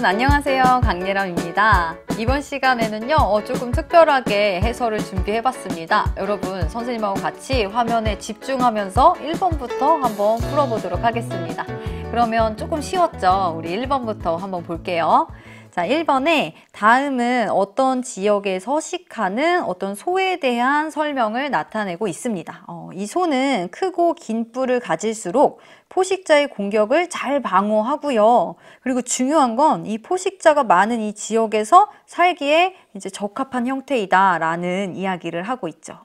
안녕하세요. 강예람입니다. 이번 시간에는요, 조금 특별하게 해설을 준비해봤습니다. 여러분, 선생님하고 같이 화면에 집중하면서 1번부터 한번 풀어보도록 하겠습니다. 그러면 조금 쉬웠죠? 우리 1번부터 한번 볼게요. 자, 1번에 다음은 어떤 지역에 서식하는 어떤 소에 대한 설명을 나타내고 있습니다. 이 소는 크고 긴 뿔을 가질수록 포식자의 공격을 잘 방어하고요. 그리고 중요한 건 이 포식자가 많은 이 지역에서 살기에 이제 적합한 형태이다라는 이야기를 하고 있죠.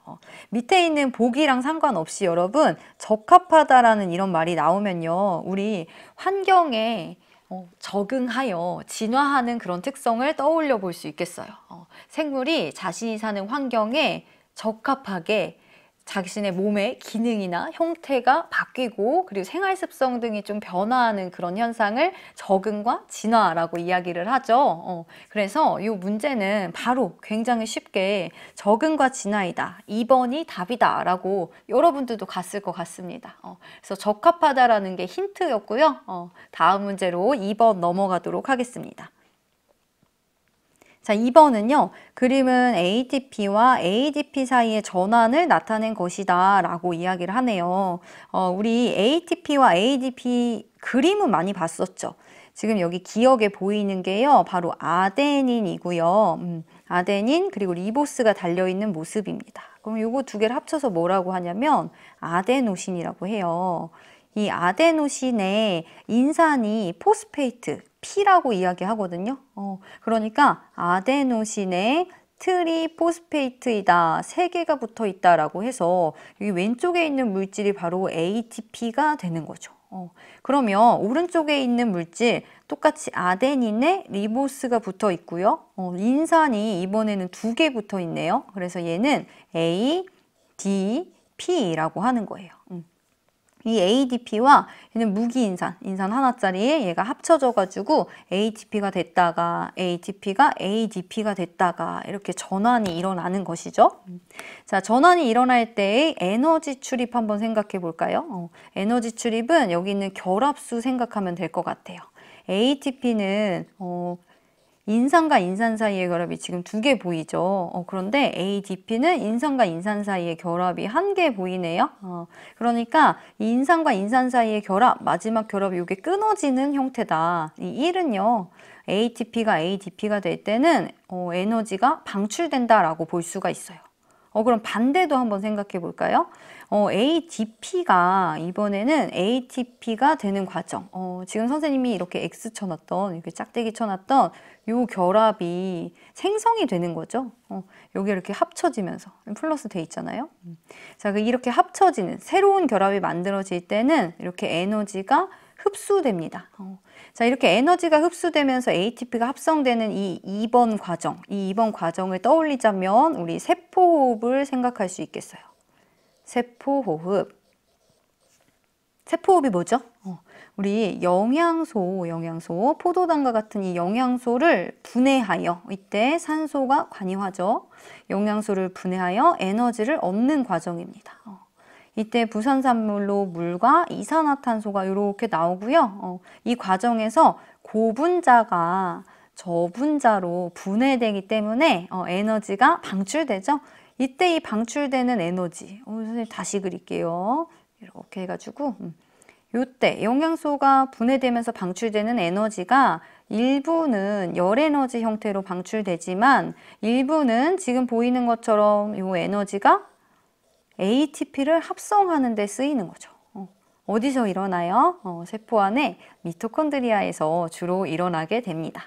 밑에 있는 보기랑 상관없이 여러분, 적합하다라는 이런 말이 나오면요, 우리 환경에 적응하여 진화하는 그런 특성을 떠올려 볼 수 있겠어요. 생물이 자신이 사는 환경에 적합하게 자신의 몸의 기능이나 형태가 바뀌고 그리고 생활 습성 등이 좀 변화하는 그런 현상을 적응과 진화라고 이야기를 하죠. 그래서 이 문제는 바로 굉장히 쉽게 적응과 진화이다. 2번이 답이다 라고 여러분들도 갔을 것 같습니다. 그래서 적합하다라는 게 힌트였고요. 다음 문제로 2번 넘어가도록 하겠습니다. 자, 2번은요. 그림은 ATP와 ADP 사이의 전환을 나타낸 것이다 라고 이야기를 하네요. 우리 ATP와 ADP 그림은 많이 봤었죠. 지금 여기 기억에 보이는 게요. 바로 아데닌이고요. 아데닌 그리고 리보스가 달려있는 모습입니다. 그럼 요거 두 개를 합쳐서 뭐라고 하냐면 아데노신이라고 해요. 이 아데노신의 인산이 포스페이트, P라고 이야기하거든요. 그러니까 아데노신에 트리포스페이트이다. 3개가 붙어 있다라고 해서 여기 왼쪽에 있는 물질이 바로 ATP가 되는 거죠. 그러면 오른쪽에 있는 물질 똑같이 아데닌에 리보스가 붙어 있고요. 인산이 이번에는 2개 붙어 있네요. 그래서 얘는 ADP라고 하는 거예요. 이 ADP와 얘는 무기인산, 인산 하나짜리에 얘가 합쳐져 가지고 ATP가 됐다가 ATP가 ADP가 됐다가 이렇게 전환이 일어나는 것이죠. 자, 전환이 일어날 때의 에너지 출입 한번 생각해 볼까요? 에너지 출입은 여기 있는 결합수 생각하면 될 것 같아요. ATP는 인산과 인산 사이의 결합이 지금 2개 보이죠. 그런데 ADP는 인산과 인산 사이의 결합이 1개 보이네요. 그러니까 인산과 인산 사이의 결합, 마지막 결합이 이게 끊어지는 형태다. 이 1은요. ATP가 ADP가 될 때는 에너지가 방출된다라고 볼 수가 있어요. 그럼 반대도 한번 생각해 볼까요? ADP가 이번에는 ATP가 되는 과정. 지금 선생님이 이렇게 X 쳐놨던, 이렇게 짝대기 쳐놨던 요 결합이 생성이 되는 거죠. 여기 이렇게 합쳐지면서 플러스 돼 있잖아요. 자, 이렇게 합쳐지는 새로운 결합이 만들어질 때는 이렇게 에너지가 흡수됩니다. 자, 이렇게 에너지가 흡수되면서 ATP가 합성되는 이 2번 과정, 이 2번 과정을 떠올리자면 우리 세포호흡을 생각할 수 있겠어요. 세포호흡. 세포호흡이 뭐죠? 우리 영양소, 포도당과 같은 이 영양소를 분해하여, 이때 산소가 관여하죠. 영양소를 분해하여 에너지를 얻는 과정입니다. 이때 부산산물로 물과 이산화탄소가 이렇게 나오고요. 이 과정에서 고분자가 저분자로 분해되기 때문에 에너지가 방출되죠. 이때 이 방출되는 에너지, 선생님 다시 그릴게요. 이렇게 해가지고 이때 영양소가 분해되면서 방출되는 에너지가 일부는 열에너지 형태로 방출되지만 일부는 지금 보이는 것처럼 이 에너지가 ATP를 합성하는 데 쓰이는 거죠. 어디서 일어나요? 세포 안에 미토콘드리아에서 주로 일어나게 됩니다.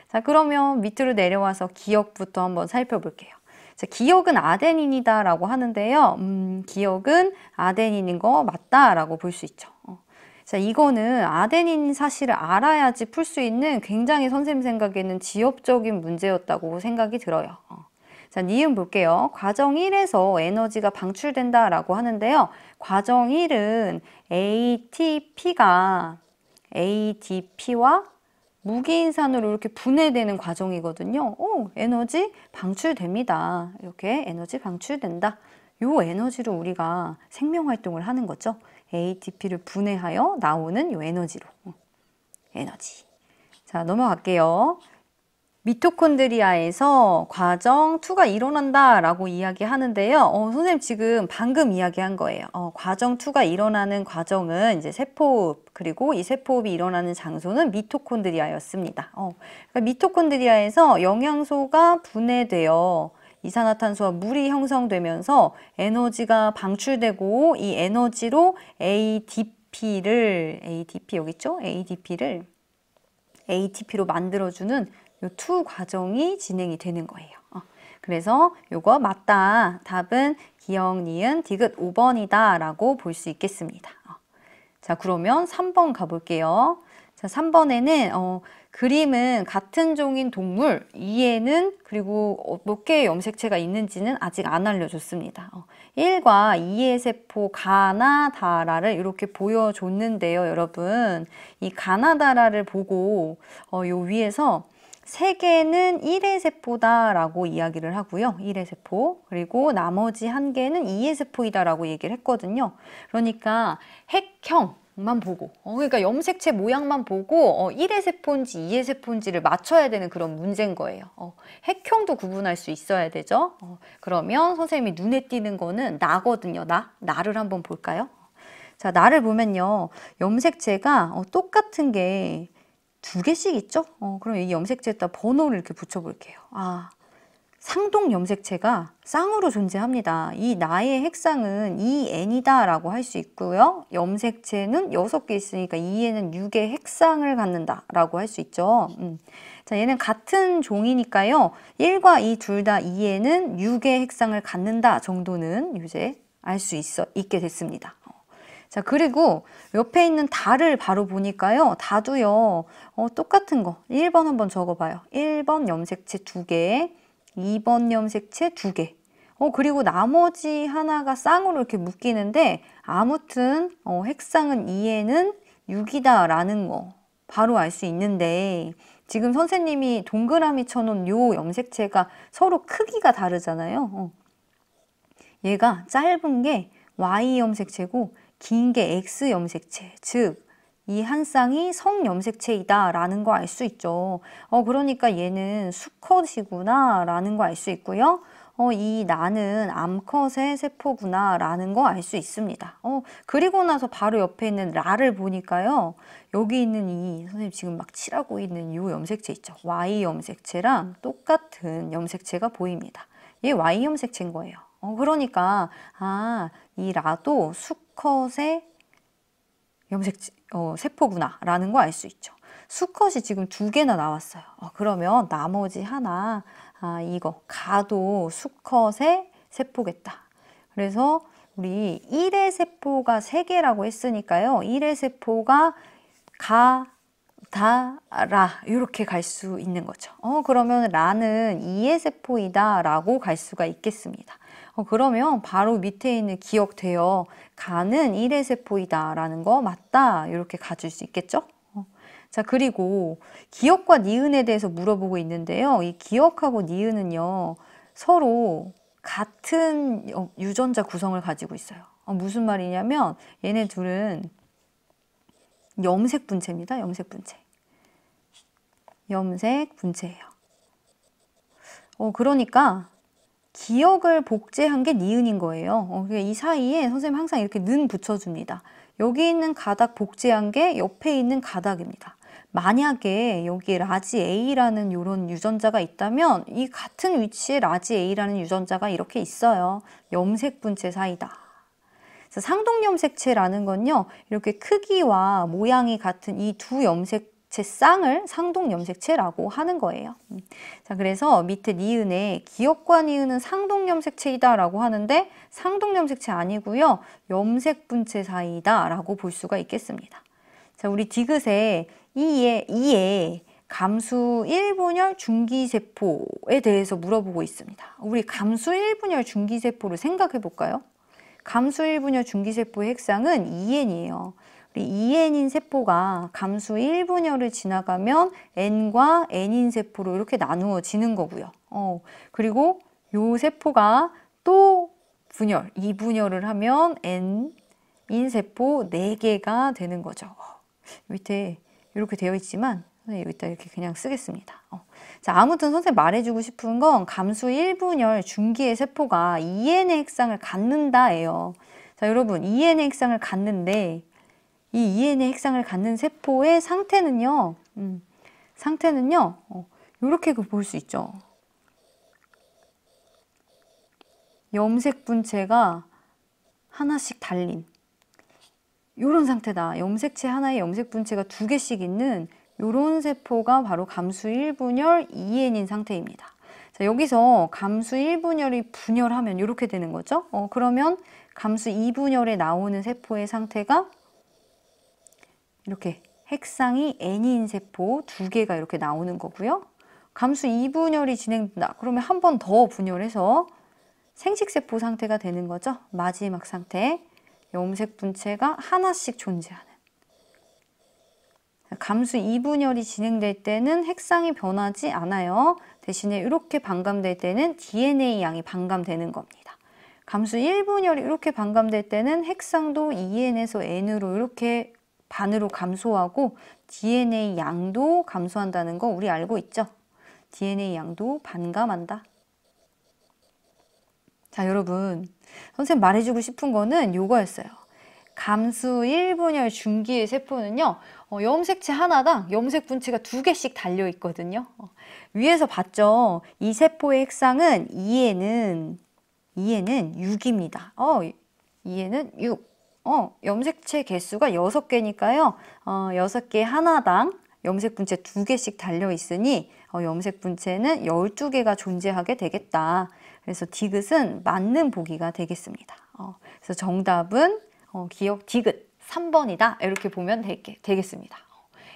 자, 그러면 밑으로 내려와서 기억부터 한번 살펴볼게요. 자, 기억은 아데닌이다 라고 하는데요. 기억은 아데닌인 거 맞다 라고 볼 수 있죠. 자, 이거는 아데닌 사실을 알아야지 풀 수 있는 굉장히 선생님 생각에는 지엽적인 문제였다고 생각이 들어요. 자, 니은 볼게요. 과정 1에서 에너지가 방출된다 라고 하는데요. 과정 1은 ATP가 ADP와 무기인산으로 이렇게 분해되는 과정이거든요. 에너지 방출됩니다. 이렇게 에너지 방출된다. 이 에너지로 우리가 생명활동을 하는 거죠. ATP를 분해하여 나오는 이 에너지로. 에너지. 자, 넘어갈게요. 미토콘드리아에서 과정 2가 일어난다 라고 이야기하는데요. 선생님 지금 방금 이야기한 거예요. 과정 2가 일어나는 과정은 이제 세포흡, 그리고 이 세포흡이 일어나는 장소는 미토콘드리아였습니다. 그러니까 미토콘드리아에서 영양소가 분해되어 이산화탄소와 물이 형성되면서 에너지가 방출되고 이 에너지로 ADP 여기 있죠? ATP로 만들어주는 요 투 과정이 진행이 되는 거예요. 그래서 요거 맞다. 답은 기역, 니은, 디귿 5번이다 라고 볼 수 있겠습니다. 자, 그러면 3번 가볼게요. 자, 3번에는 그림은 같은 종인 동물, 이에는 그리고 몇 개의 염색체가 있는지는 아직 안 알려줬습니다. 1과 2의 세포 가나다라를 이렇게 보여줬는데요, 여러분. 이 가나다라를 보고 요 위에서 3개는 1의 세포다라고 이야기를 하고요. 1의 세포. 그리고 나머지 1개는 2의 세포이다라고 얘기를 했거든요. 그러니까 핵형만 보고, 그러니까 염색체 모양만 보고 1의 세포인지 2의 세포인지를 맞춰야 되는 그런 문제인 거예요. 핵형도 구분할 수 있어야 되죠. 그러면 선생님이 눈에 띄는 거는 나거든요. 나를 한번 볼까요? 자, 나를 보면요. 염색체가 똑같은 게 2개씩 있죠? 그럼 이 염색체에다 번호를 이렇게 붙여볼게요. 상동 염색체가 쌍으로 존재합니다. 이 나의 핵상은 2N이다 라고 할 수 있고요. 염색체는 6개 있으니까 2N은 6의 핵상을 갖는다 라고 할 수 있죠. 자, 얘는 같은 종이니까요. 1과 2 둘 다 2N은 6의 핵상을 갖는다 정도는 이제 알 수 있게 됐습니다. 자, 그리고 옆에 있는 다를 바로 보니까요. 다도요. 똑같은 거. 1번 한번 적어봐요. 1번 염색체 2개, 2번 염색체 2개. 그리고 나머지 하나가 쌍으로 이렇게 묶이는데 아무튼 핵상은 2에는 6이다 라는 거 바로 알 수 있는데 지금 선생님이 동그라미 쳐놓은 요 염색체가 서로 크기가 다르잖아요. 얘가 짧은 게 Y 염색체고 긴 게 X 염색체, 즉 이 한 쌍이 성 염색체이다 라는 거 알 수 있죠. 그러니까 얘는 수컷이구나 라는 거 알 수 있고요. 이 나는 암컷의 세포구나 라는 거 알 수 있습니다. 그리고 나서 바로 옆에 있는 라를 보니까요. 여기 있는 이 선생님 지금 막 칠하고 있는 이 염색체 있죠. Y 염색체랑 똑같은 염색체가 보입니다. 얘 Y 염색체인 거예요. 그러니까 이 라도 수컷의 염색체, 세포구나 라는 거 알 수 있죠. 수컷이 지금 2개나 나왔어요. 그러면 나머지 하나, 이거 가도 수컷의 세포겠다. 그래서 우리 1의 세포가 3개라고 했으니까요. 1의 세포가 라 이렇게 갈 수 있는 거죠. 그러면 라는 2의 세포이다 라고 갈 수가 있겠습니다. 그러면 바로 밑에 있는 기억돼요. 가는 1의 세포이다 라는 거 맞다 이렇게 가줄 수 있겠죠? 자, 그리고 기역과 니은에 대해서 물어보고 있는데요. 이 기역하고 니은은요 서로 같은 유전자 구성을 가지고 있어요. 무슨 말이냐면 얘네 둘은 염색 분체입니다. 염색 분체예요. 그러니까 기역을 복제한 게 니은인 거예요. 이 사이에 선생님 항상 이렇게 는 붙여줍니다. 여기 있는 가닥 복제한 게 옆에 있는 가닥입니다. 만약에 여기에 라지 A라는 이런 유전자가 있다면 이 같은 위치에 라지 A라는 유전자가 이렇게 있어요. 염색 분체 사이다. 상동 염색체라는 건요. 이렇게 크기와 모양이 같은 이 두 염색체 쌍을 상동 염색체라고 하는 거예요. 자, 그래서 밑에 니은에 기역과 니은은 상동 염색체이다 라고 하는데 상동 염색체 아니고요. 염색 분체 사이다 라고 볼 수가 있겠습니다. 자, 우리 디귿에 이에 감수 1분열 중기세포에 대해서 물어보고 있습니다. 우리 감수 1분열 중기세포를 생각해 볼까요? 감수 1분열 중기세포의 핵상은 2N이에요. 우리 2N인 세포가 감수 1분열을 지나가면 N과 N인 세포로 이렇게 나누어지는 거고요. 그리고 요 세포가 또 2분열을 하면 N인 세포 4개가 되는 거죠. 밑에 이렇게 되어 있지만 선생님 여기다 이렇게 그냥 쓰겠습니다. 자, 아무튼 선생님 말해주고 싶은 건 감수 1분열 중기의 세포가 EN의 핵상을 갖는다예요. 자, 여러분 EN의 핵상을 갖는데 이 EN의 핵상을 갖는 세포의 상태는요. 이렇게 볼 수 있죠. 염색 분체가 하나씩 달린 이런 상태다. 염색체 하나에 염색 분체가 2개씩 있는 이런 세포가 바로 감수 1분열 EN인 상태입니다. 자, 여기서 감수 1분열이 분열하면 이렇게 되는 거죠. 그러면 감수 2분열에 나오는 세포의 상태가 이렇게 핵상이 N인 세포 2개가 이렇게 나오는 거고요. 감수 2분열이 진행된다. 그러면 한 번 더 분열해서 생식세포 상태가 되는 거죠. 마지막 상태. 염색 분체가 하나씩 존재하는. 감수 2분열이 진행될 때는 핵상이 변하지 않아요. 대신에 이렇게 반감될 때는 DNA 양이 반감되는 겁니다. 감수 1분열이 이렇게 반감될 때는 핵상도 EN에서 N으로 이렇게 반으로 감소하고 DNA 양도 감소한다는 거 우리 알고 있죠? DNA 양도 반감한다. 자, 여러분 선생님 말해주고 싶은 거는 요거였어요. 감수 1분열 중기의 세포는요, 염색체 하나당 염색 분체가 2개씩 달려 있거든요. 위에서 봤죠? 이 세포의 핵상은 EN은 6입니다. EN은 6. 염색체 개수가 6개니까요. 6개 하나당 염색 분체 2개씩 달려 있으니 염색 분체는 12개가 존재하게 되겠다. 그래서 디귿은 맞는 보기가 되겠습니다. 그래서 정답은 기억 디귿 3번이다. 이렇게 보면 되겠습니다.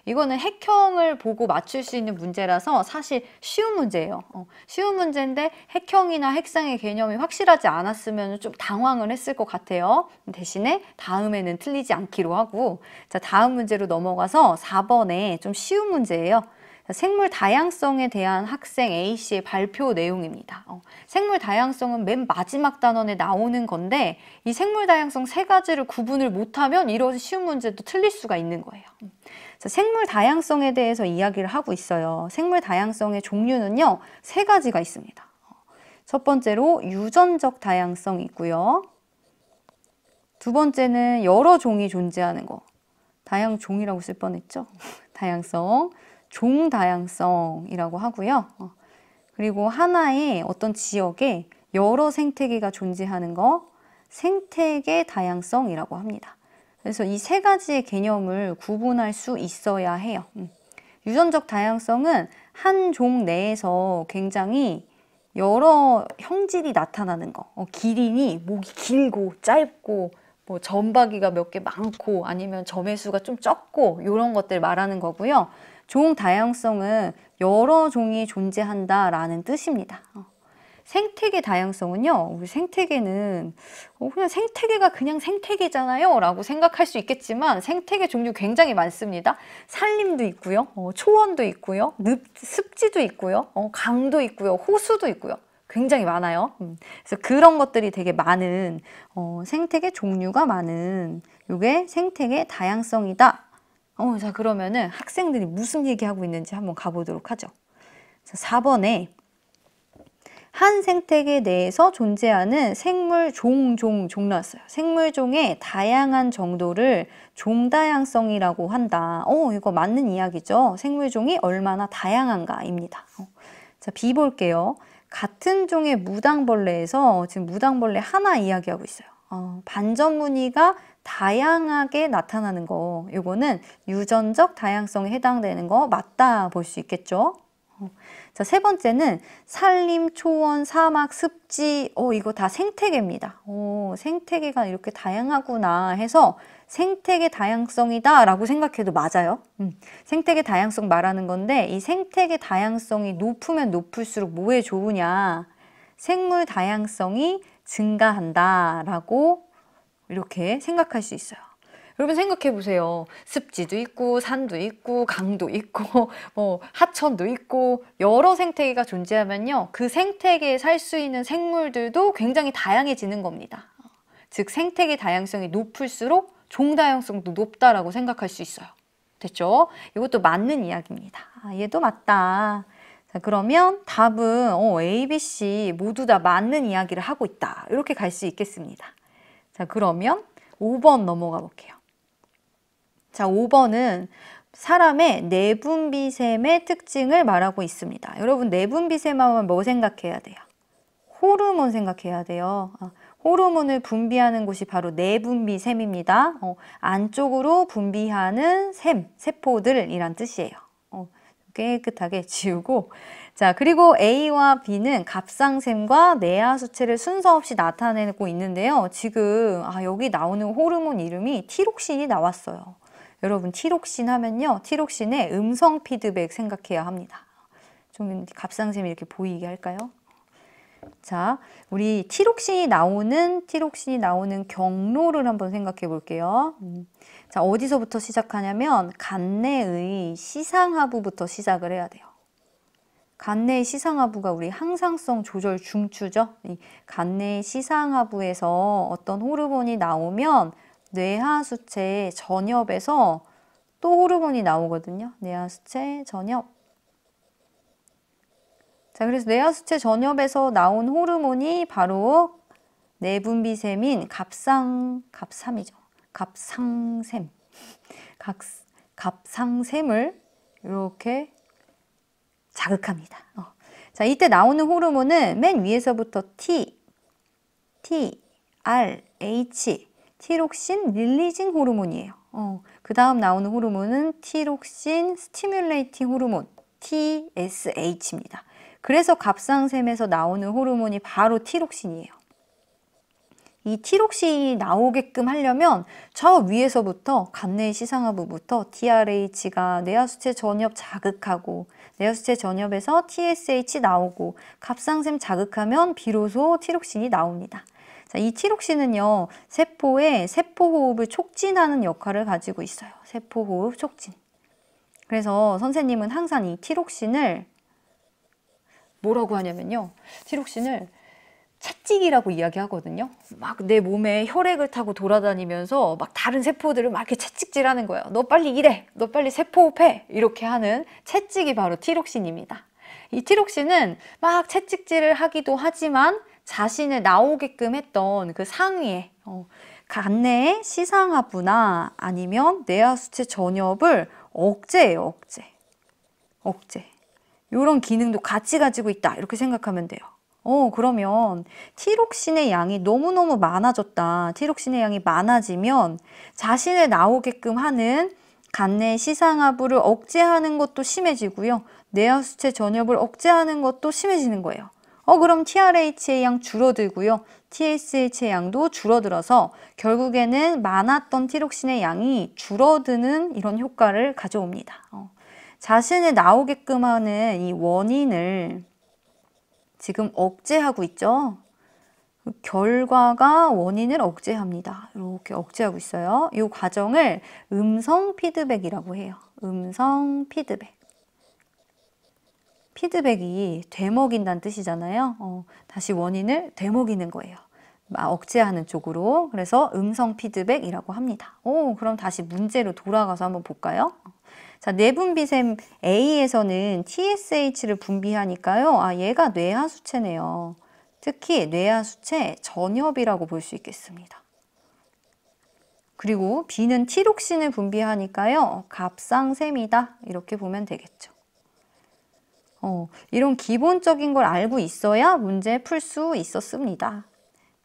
이거는 핵형을 보고 맞출 수 있는 문제라서 사실 쉬운 문제예요. 쉬운 문제인데 핵형이나 핵상의 개념이 확실하지 않았으면 좀 당황을 했을 것 같아요. 대신에 다음에는 틀리지 않기로 하고, 자, 다음 문제로 넘어가서 4번에 좀 쉬운 문제예요. 생물 다양성에 대한 학생 A씨의 발표 내용입니다. 생물 다양성은 맨 마지막 단원에 나오는 건데 이 생물 다양성 3가지를 구분을 못하면 이런 쉬운 문제도 틀릴 수가 있는 거예요. 자, 생물 다양성에 대해서 이야기를 하고 있어요. 생물 다양성의 종류는요, 3가지가 있습니다. 첫 번째로 유전적 다양성이 있고요. 두 번째는 여러 종이 존재하는 거. 다양종이라고 쓸 뻔했죠. 다양성. 종다양성이라고 하고요. 그리고 하나의 어떤 지역에 여러 생태계가 존재하는 거, 생태계 다양성이라고 합니다. 그래서 이 3가지의 개념을 구분할 수 있어야 해요. 유전적 다양성은 한 종 내에서 굉장히 여러 형질이 나타나는 거. 기린이 목이 길고 짧고 뭐 점박이가 몇 개 많고 아니면 점의 수가 좀 적고 이런 것들 말하는 거고요. 종 다양성은 여러 종이 존재한다라는 뜻입니다. 생태계 다양성은요, 우리 생태계는 그냥 생태계가 그냥 생태계잖아요 라고 생각할 수 있겠지만 생태계 종류 굉장히 많습니다. 산림도 있고요, 초원도 있고요, 습지도 있고요, 강도 있고요, 호수도 있고요. 굉장히 많아요. 그래서 그런 것들이 되게 많은 생태계 종류가 많은 이게 생태계 다양성이다. 자, 그러면은 학생들이 무슨 얘기하고 있는지 한번 가보도록 하죠. 자, 4번에 한 생태계 내에서 존재하는 생물 종 나왔어요. 생물종의 다양한 정도를 종다양성이라고 한다. 이거 맞는 이야기죠. 생물종이 얼마나 다양한가입니다. 자, B 볼게요. 같은 종의 무당벌레에서 지금 무당벌레 하나 이야기하고 있어요. 반전무늬가 다양하게 나타나는 거, 이거는 유전적 다양성에 해당되는 거 맞다 볼 수 있겠죠. 자, 3번째는 산림, 초원, 사막, 습지, 이거 다 생태계입니다. 생태계가 이렇게 다양하구나 해서 생태계 다양성이다 라고 생각해도 맞아요. 생태계 다양성 말하는 건데 이 생태계 다양성이 높으면 높을수록 뭐에 좋으냐, 생물 다양성이 증가한다 라고 이렇게 생각할 수 있어요. 여러분 생각해 보세요. 습지도 있고 산도 있고 강도 있고 뭐 하천도 있고 여러 생태계가 존재하면요, 그 생태계에 살 수 있는 생물들도 굉장히 다양해지는 겁니다. 즉 생태계 다양성이 높을수록 종 다양성도 높다라고 생각할 수 있어요. 됐죠? 이것도 맞는 이야기입니다. 아, 얘도 맞다. 자, 그러면 답은 A, B, C 모두 다 맞는 이야기를 하고 있다. 이렇게 갈 수 있겠습니다. 자, 그러면 5번 넘어가 볼게요. 자, 5번은 사람의 내분비샘의 특징을 말하고 있습니다. 여러분, 내분비샘 하면 뭐 생각해야 돼요? 호르몬 생각해야 돼요. 호르몬을 분비하는 곳이 바로 내분비샘입니다. 안쪽으로 분비하는 샘, 세포들이란 뜻이에요. 깨끗하게 지우고. 자, 그리고 A와 B는 갑상샘과 내하수체를 순서 없이 나타내고 있는데요. 지금 여기 나오는 호르몬 이름이 티록신이 나왔어요. 여러분, 티록신 하면요, 티록신의 음성 피드백 생각해야 합니다. 좀 갑상샘이 이렇게 보이게 할까요? 자, 우리 티록신이 나오는 경로를 한번 생각해 볼게요. 자, 어디서부터 시작하냐면 간내의 시상하부부터 시작을 해야 돼요. 간내의 시상하부가 우리 항상성 조절 중추죠. 이 간내의 시상하부에서 어떤 호르몬이 나오면 뇌하수체 전엽에서 또 호르몬이 나오거든요. 뇌하수체 전엽. 자, 그래서 뇌하수체 전엽에서 나온 호르몬이 바로 내분비샘인 갑상샘이죠. 갑상샘을 이렇게 자극합니다. 자, 이때 나오는 호르몬은 맨 위에서부터 T, R, H, 티록신 릴리징 호르몬이에요. 그 다음 나오는 호르몬은 티록신 스티뮬레이팅 호르몬, TSH입니다. 그래서 갑상샘에서 나오는 호르몬이 바로 티록신이에요. 이 티록신이 나오게끔 하려면 저 위에서부터 간내 시상하부부터 TRH가 뇌하수체 전엽 자극하고 뇌하수체 전엽에서 TSH 나오고 갑상샘 자극하면 비로소 티록신이 나옵니다. 자, 이 티록신은요, 세포의 세포호흡을 촉진하는 역할을 가지고 있어요. 세포호흡 촉진. 그래서 선생님은 항상 이 티록신을 뭐라고 하냐면요, 티록신을 채찍이라고 이야기하거든요. 막 내 몸에 혈액을 타고 돌아다니면서 막 다른 세포들을 막 이렇게 채찍질하는 거예요. 너 빨리 일해, 너 빨리 세포호흡해, 이렇게 하는 채찍이 바로 티록신입니다. 이 티록신은 막 채찍질을 하기도 하지만 자신을 나오게끔 했던 그 상위에 간내의 시상하부나 아니면 뇌하수체 전엽을 억제해요. 억제. 이런 기능도 같이 가지고 있다, 이렇게 생각하면 돼요. 그러면 티록신의 양이 너무너무 많아졌다. 티록신의 양이 많아지면 자신을 나오게끔 하는 간내 시상하부를 억제하는 것도 심해지고요. 뇌하수체 전엽을 억제하는 것도 심해지는 거예요. 그럼 TRH의 양 줄어들고요. TSH의 양도 줄어들어서 결국에는 많았던 티록신의 양이 줄어드는 이런 효과를 가져옵니다. 자신을 나오게끔 하는 이 원인을 지금 억제하고 있죠. 결과가 원인을 억제합니다. 이렇게 억제하고 있어요. 이 과정을 음성 피드백이라고 해요. 음성 피드백. 피드백이 되먹인다는 뜻이잖아요. 다시 원인을 되먹이는 거예요. 억제하는 쪽으로. 그래서 음성 피드백이라고 합니다. 그럼 다시 문제로 돌아가서 한번 볼까요? 자, 내분비샘 A에서는 TSH를 분비하니까요. 얘가 뇌하수체네요. 특히 뇌하수체 전엽이라고 볼 수 있겠습니다. 그리고 B는 티록신을 분비하니까요. 갑상샘이다, 이렇게 보면 되겠죠. 이런 기본적인 걸 알고 있어야 문제 풀 수 있었습니다.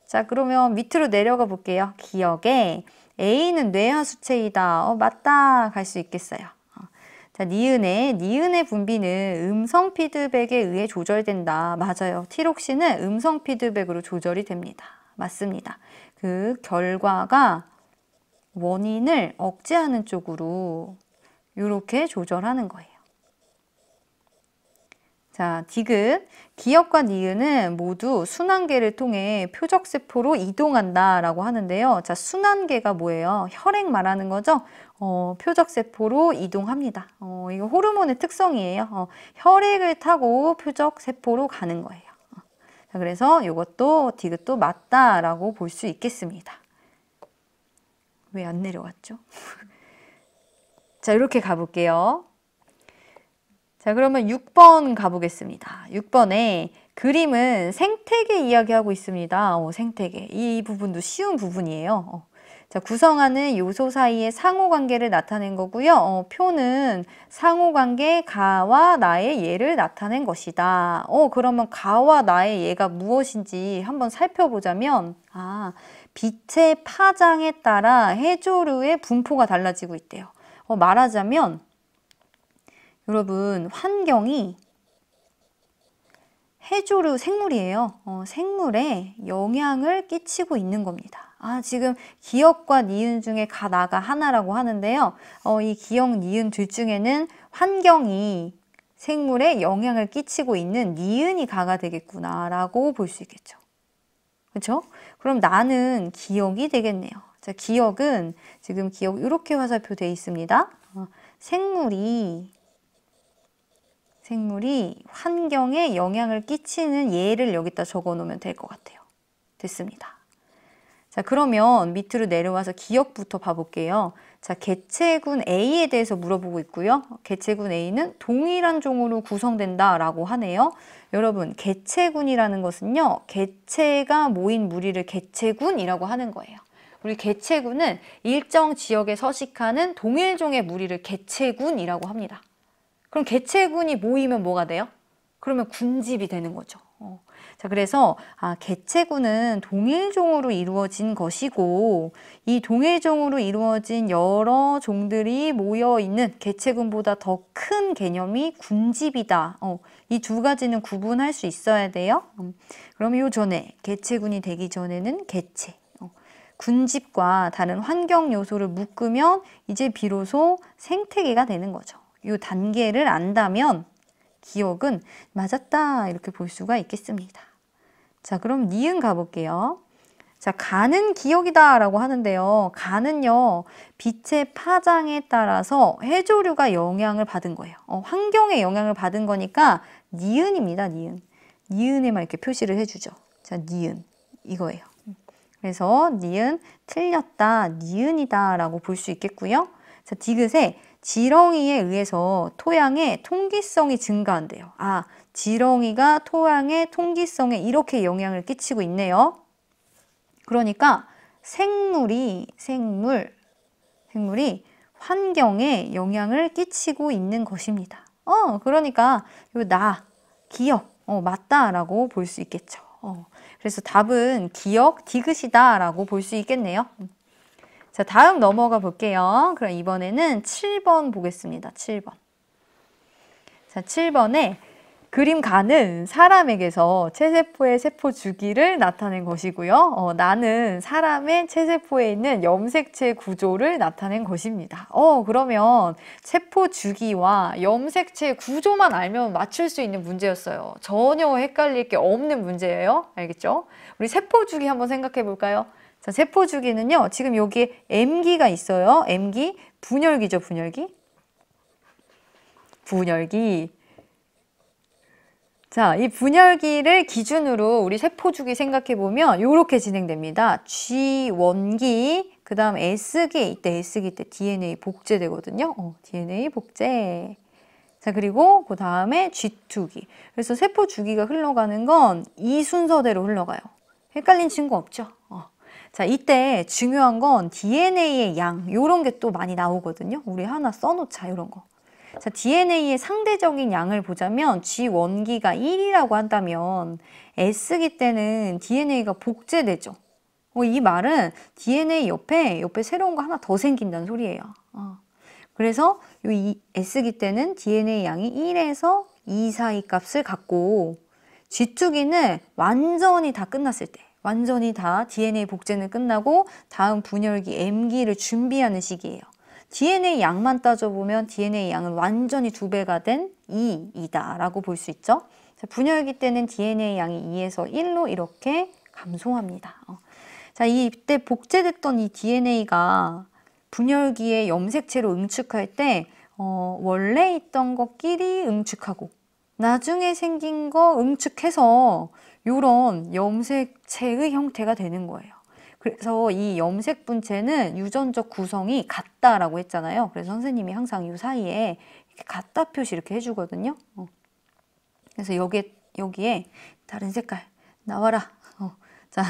자, 그러면 밑으로 내려가 볼게요. 기억에 A는 뇌하수체이다. 맞다, 갈 수 있겠어요. 자, 니은의 분비는 음성 피드백에 의해 조절된다. 맞아요. 티록신은 음성 피드백으로 조절이 됩니다. 맞습니다. 그 결과가 원인을 억제하는 쪽으로 이렇게 조절하는 거예요. 자, 디귿. 기역과 니은은 모두 순환계를 통해 표적세포로 이동한다라고 하는데요. 자, 순환계가 뭐예요? 혈액 말하는 거죠? 표적세포로 이동합니다. 이거 호르몬의 특성이에요. 혈액을 타고 표적세포로 가는 거예요. 자, 그래서 이것도 디귿도 맞다라고 볼 수 있겠습니다. 왜 안 내려왔죠? 자, 이렇게 가볼게요. 자, 그러면 6번 가보겠습니다. 6번에 그림은 생태계 이야기하고 있습니다. 생태계. 이 부분도 쉬운 부분이에요. 자, 구성하는 요소 사이의 상호관계를 나타낸 거고요. 표는 상호관계 가와 나의 예를 나타낸 것이다. 그러면 가와 나의 예가 무엇인지 한번 살펴보자면, 빛의 파장에 따라 해조류의 분포가 달라지고 있대요. 말하자면, 여러분, 환경이 해조류 생물이에요. 생물에 영향을 끼치고 있는 겁니다. 지금 기역과 니은 중에 가, 나가 하나라고 하는데요. 이 기역, 니은 둘 중에는 환경이 생물에 영향을 끼치고 있는 니은이 가가 되겠구나라고 볼 수 있겠죠. 그렇죠? 그럼 나는 기역이 되겠네요. 자, 기역은 지금 기역 이렇게 화살표 되어 있습니다. 생물이 환경에 영향을 끼치는 예를 여기다 적어 놓으면 될 것 같아요. 됐습니다. 자, 그러면 밑으로 내려와서 기역부터 봐볼게요. 자, 개체군 A에 대해서 물어보고 있고요. 개체군 A는 동일한 종으로 구성된다라고 하네요. 여러분, 개체군이라는 것은요, 개체가 모인 무리를 개체군이라고 하는 거예요. 우리 개체군은 일정 지역에 서식하는 동일종의 무리를 개체군이라고 합니다. 그럼 개체군이 모이면 뭐가 돼요? 그러면 군집이 되는 거죠. 자, 그래서 개체군은 동일종으로 이루어진 것이고, 이 동일종으로 이루어진 여러 종들이 모여 있는 개체군보다 더 큰 개념이 군집이다. 이 두 가지는 구분할 수 있어야 돼요. 그럼 요 전에 개체군이 되기 전에는 개체, 군집과 다른 환경 요소를 묶으면 이제 비로소 생태계가 되는 거죠. 이 단계를 안다면 기역은 맞았다 이렇게 볼 수가 있겠습니다. 자, 그럼 니은 가볼게요. 자, 가는 기역이다 라고 하는데요. 가는요, 빛의 파장에 따라서 해조류가 영향을 받은 거예요. 환경에 영향을 받은 거니까 니은입니다. 니은. 니은에만 이렇게 표시를 해주죠. 자, 니은 이거예요. 그래서 니은 틀렸다, 니은이다 라고 볼 수 있겠고요. 자, 디귿에 지렁이에 의해서 토양의 통기성이 증가한대요. 지렁이가 토양의 통기성에 이렇게 영향을 끼치고 있네요. 그러니까 생물이 환경에 영향을 끼치고 있는 것입니다. 그러니까 요 나, 기역, 맞다라고 볼 수 있겠죠. 그래서 답은 기역, 디귿이다 라고 볼 수 있겠네요. 자, 다음 넘어가 볼게요. 그럼 이번에는 7번 보겠습니다. 7번. 자, 7번에 그림 가는 사람에게서 체세포의 세포 주기를 나타낸 것이고요. 나는 사람의 체세포에 있는 염색체 구조를 나타낸 것입니다. 그러면 세포 주기와 염색체 구조만 알면 맞출 수 있는 문제였어요. 전혀 헷갈릴 게 없는 문제예요. 알겠죠? 우리 세포 주기 한번 생각해 볼까요? 자, 세포 주기는요, 지금 여기에 M기가 있어요. M기, 분열기죠, 분열기. 자, 이 분열기를 기준으로 우리 세포 주기 생각해 보면 이렇게 진행됩니다. G1기, 그 다음 S기, 이때 S기 때 DNA 복제되거든요. DNA 복제. 자, 그리고 그 다음에 G2기. 그래서 세포 주기가 흘러가는 건 이 순서대로 흘러가요. 헷갈린 친구 없죠? 자, 이때 중요한 건 DNA의 양, 요런 게 또 많이 나오거든요. 우리 하나 써놓자, 요런 거. 자, DNA의 상대적인 양을 보자면 G1기가 1이라고 한다면 S기 때는 DNA가 복제되죠. 이 말은 DNA 옆에 새로운 거 하나 더 생긴다는 소리예요. 그래서 이 S기 때는 DNA 양이 1에서 2 사이 값을 갖고, G2기는 완전히 다 끝났을 때, 완전히 다 DNA 복제는 끝나고 다음 분열기 M기를 준비하는 시기예요. DNA 양만 따져보면 DNA 양은 완전히 2배가 된 2이다 라고 볼 수 있죠. 자, 분열기 때는 DNA 양이 2에서 1로 이렇게 감소합니다. 자, 이때 복제됐던 이 DNA가 분열기의 염색체로 응축할 때 원래 있던 것끼리 응축하고 나중에 생긴 거 응축해서 요런 염색체의 형태가 되는 거예요. 그래서 이 염색 분체는 유전적 구성이 같다라고 했잖아요. 그래서 선생님이 항상 이 사이에 이렇게 같다 표시 이렇게 해주거든요. 그래서 여기에 다른 색깔 나와라. 자,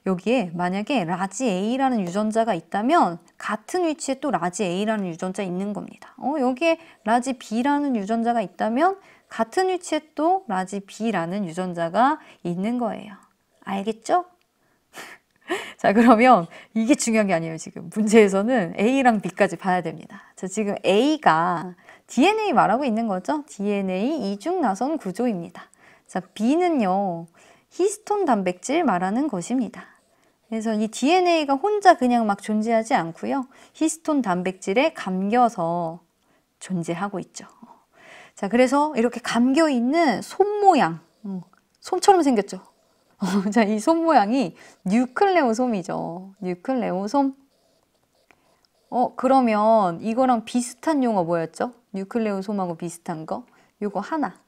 여기에 만약에 라지 A라는 유전자가 있다면 같은 위치에 또 라지 A라는 유전자 있는 겁니다. 여기에 라지 B라는 유전자가 있다면 같은 위치에 또 라지 B라는 유전자가 있는 거예요. 알겠죠? 자, 그러면 이게 중요한 게 아니에요. 지금 문제에서는 A랑 B까지 봐야 됩니다. 자, 지금 A가 DNA 말하고 있는 거죠. DNA 이중 나선 구조입니다. 자, B는요. 히스톤 단백질 말하는 것입니다. 그래서 이 DNA가 혼자 그냥 막 존재하지 않고요. 히스톤 단백질에 감겨서 존재하고 있죠. 자, 그래서 이렇게 감겨 있는 손 모양, 솜처럼 생겼죠. 자, 이 손 모양이 뉴클레오솜이죠. 뉴클레오솜. 그러면 이거랑 비슷한 용어 뭐였죠? 뉴클레오솜하고 비슷한 거? 요거 하나.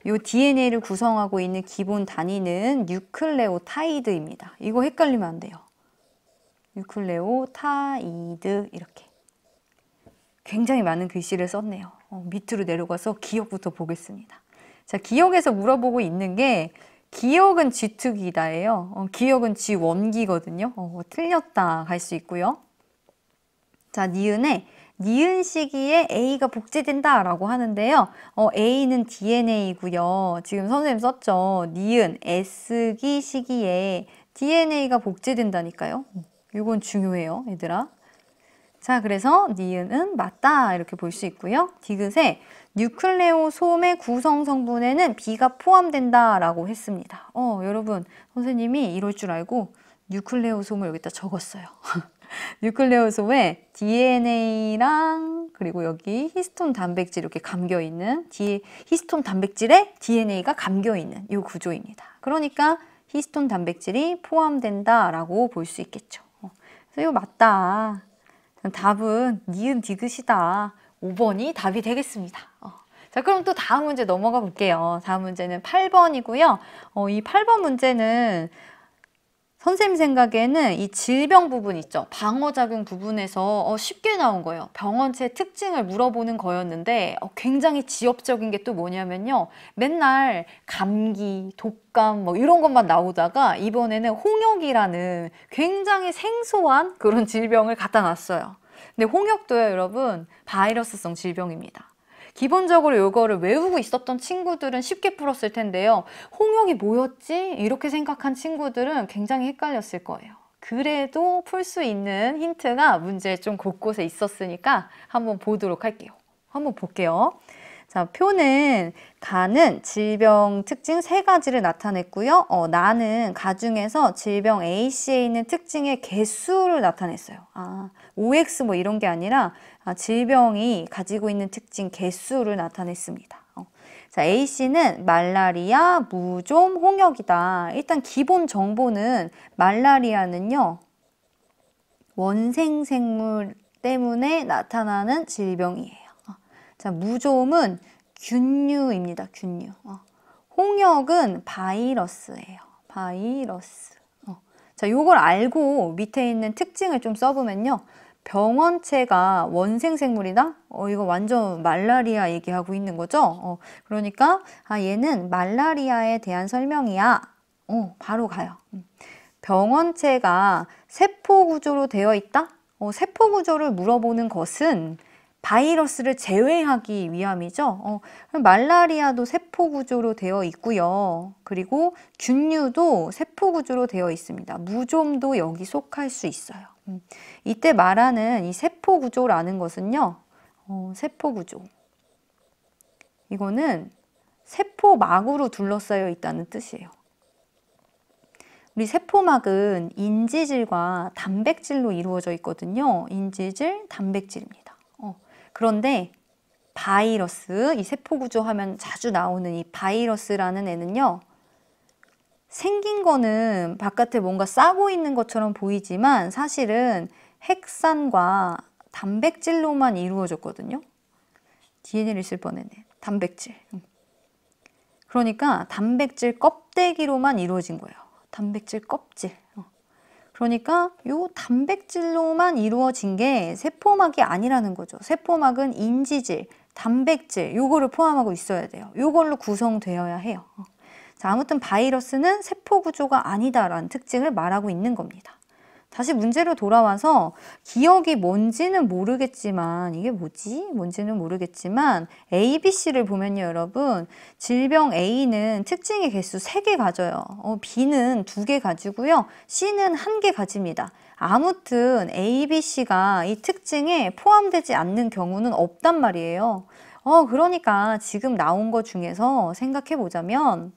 요 DNA를 구성하고 있는 기본 단위는 뉴클레오타이드입니다. 이거 헷갈리면 안 돼요. 뉴클레오타이드 이렇게. 굉장히 많은 글씨를 썼네요. 밑으로 내려가서 기억부터 보겠습니다. 자, 기억에서 물어보고 있는 게 기억은 쥐특이다예요. 기억은 쥐원기거든요. 틀렸다 갈 수 있고요. 자, 니은 시기에 A가 복제된다 라고 하는데요. A는 DNA고요. 지금 선생님 썼죠. 니은 S기 시기에 DNA가 복제된다니까요. 이건 중요해요, 얘들아. 자, 그래서 니은은 맞다 이렇게 볼 수 있고요. 디귿에 뉴클레오솜의 구성 성분에는 B가 포함된다 라고 했습니다. 여러분, 선생님이 이럴 줄 알고 뉴클레오솜을 여기다 적었어요. 뉴클레오솜에 DNA랑 그리고 여기 히스톤 단백질 이렇게 감겨있는 히스톤 단백질에 DNA가 감겨있는 이 구조입니다. 그러니까 히스톤 단백질이 포함된다라고 볼 수 있겠죠. 그래서 이거 맞다. 답은 니은 디귿이다. 5번이 답이 되겠습니다. 자, 그럼 또 다음 문제 넘어가 볼게요. 다음 문제는 8번이고요. 이 8번 문제는 선생님 생각에는 이 질병 부분 있죠. 방어작용 부분에서 쉽게 나온 거예요. 병원체 특징을 물어보는 거였는데 굉장히 지엽적인 게 또 뭐냐면요. 맨날 감기, 독감 뭐 이런 것만 나오다가 이번에는 홍역이라는 굉장히 생소한 그런 질병을 갖다 놨어요. 근데 홍역도요, 여러분, 바이러스성 질병입니다. 기본적으로 이거를 외우고 있었던 친구들은 쉽게 풀었을 텐데요. 홍역이 뭐였지? 이렇게 생각한 친구들은 굉장히 헷갈렸을 거예요. 그래도 풀 수 있는 힌트가 문제에 좀 곳곳에 있었으니까 한번 보도록 할게요. 한번 볼게요. 자, 표는 가는 질병 특징 3가지를 나타냈고요. 나는 가 중에서 질병 A씨에 있는 특징의 개수를 나타냈어요. OX 뭐 이런 게 아니라 질병이 가지고 있는 특징 개수를 나타냈습니다. 자, A씨는 말라리아, 무좀, 홍역이다. 일단 기본 정보는 말라리아는요. 원생생물 때문에 나타나는 질병이에요. 자, 무좀은 균류입니다. 균류. 홍역은 바이러스예요. 바이러스. 자, 요걸 알고 밑에 있는 특징을 좀 써보면요. 병원체가 원생생물이다? 이거 완전 말라리아 얘기하고 있는 거죠? 그러니까 얘는 말라리아에 대한 설명이야. 바로 가요. 병원체가 세포구조로 되어 있다? 세포구조를 물어보는 것은 바이러스를 제외하기 위함이죠. 말라리아도 세포구조로 되어 있고요. 그리고 균류도 세포구조로 되어 있습니다. 무좀도 여기 속할 수 있어요. 이때 말하는 이 세포구조라는 것은요. 세포구조. 이거는 세포막으로 둘러싸여 있다는 뜻이에요. 우리 세포막은 인지질과 단백질로 이루어져 있거든요. 인지질, 단백질입니다. 그런데 바이러스, 이 세포구조 하면 자주 나오는 이 바이러스라는 애는요. 생긴 거는 바깥에 뭔가 싸고 있는 것처럼 보이지만 사실은 핵산과 단백질로만 이루어졌거든요. DNA를 쓸 뻔했네. 단백질. 그러니까 단백질 껍데기로만 이루어진 거예요. 단백질 껍질. 그러니까 요 단백질로만 이루어진 게 세포막이 아니라는 거죠. 세포막은 인지질, 단백질 요거를 포함하고 있어야 돼요. 요걸로 구성되어야 해요. 자, 아무튼 바이러스는 세포 구조가 아니다라는 특징을 말하고 있는 겁니다. 다시 문제로 돌아와서 기억이 뭔지는 모르겠지만 이게 뭐지? 뭔지는 모르겠지만 A, B, C를 보면요 여러분 질병 A는 특징의 개수 3개 가져요. B는 2개 가지고요. C는 1개 가집니다. 아무튼 A, B, C가 이 특징에 포함되지 않는 경우는 없단 말이에요. 그러니까 지금 나온 것 중에서 생각해 보자면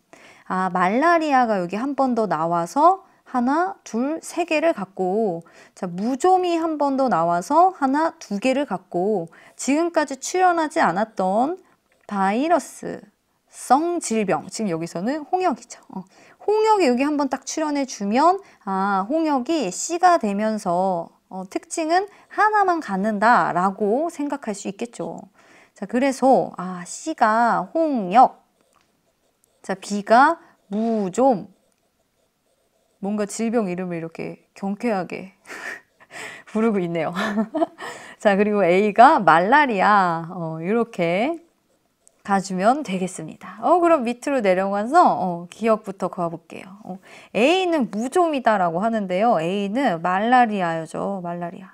말라리아가 여기 한 번 더 나와서 하나, 둘, 3개를 갖고 자 무좀이 한 번 더 나와서 하나, 2개를 갖고 지금까지 출현하지 않았던 바이러스성 질병 지금 여기서는 홍역이죠. 홍역이 여기 한번 딱 출현해 주면 홍역이 C가 되면서 특징은 하나만 갖는다 라고 생각할 수 있겠죠. 자 그래서 C가 홍역 자 B가 무좀 뭔가 질병 이름을 이렇게 경쾌하게 부르고 있네요. 자, 그리고 A가 말라리아 이렇게 가주면 되겠습니다. 그럼 밑으로 내려가서 기억부터 가볼게요. A는 무좀이다라고 하는데요. A는 말라리아죠. 말라리아.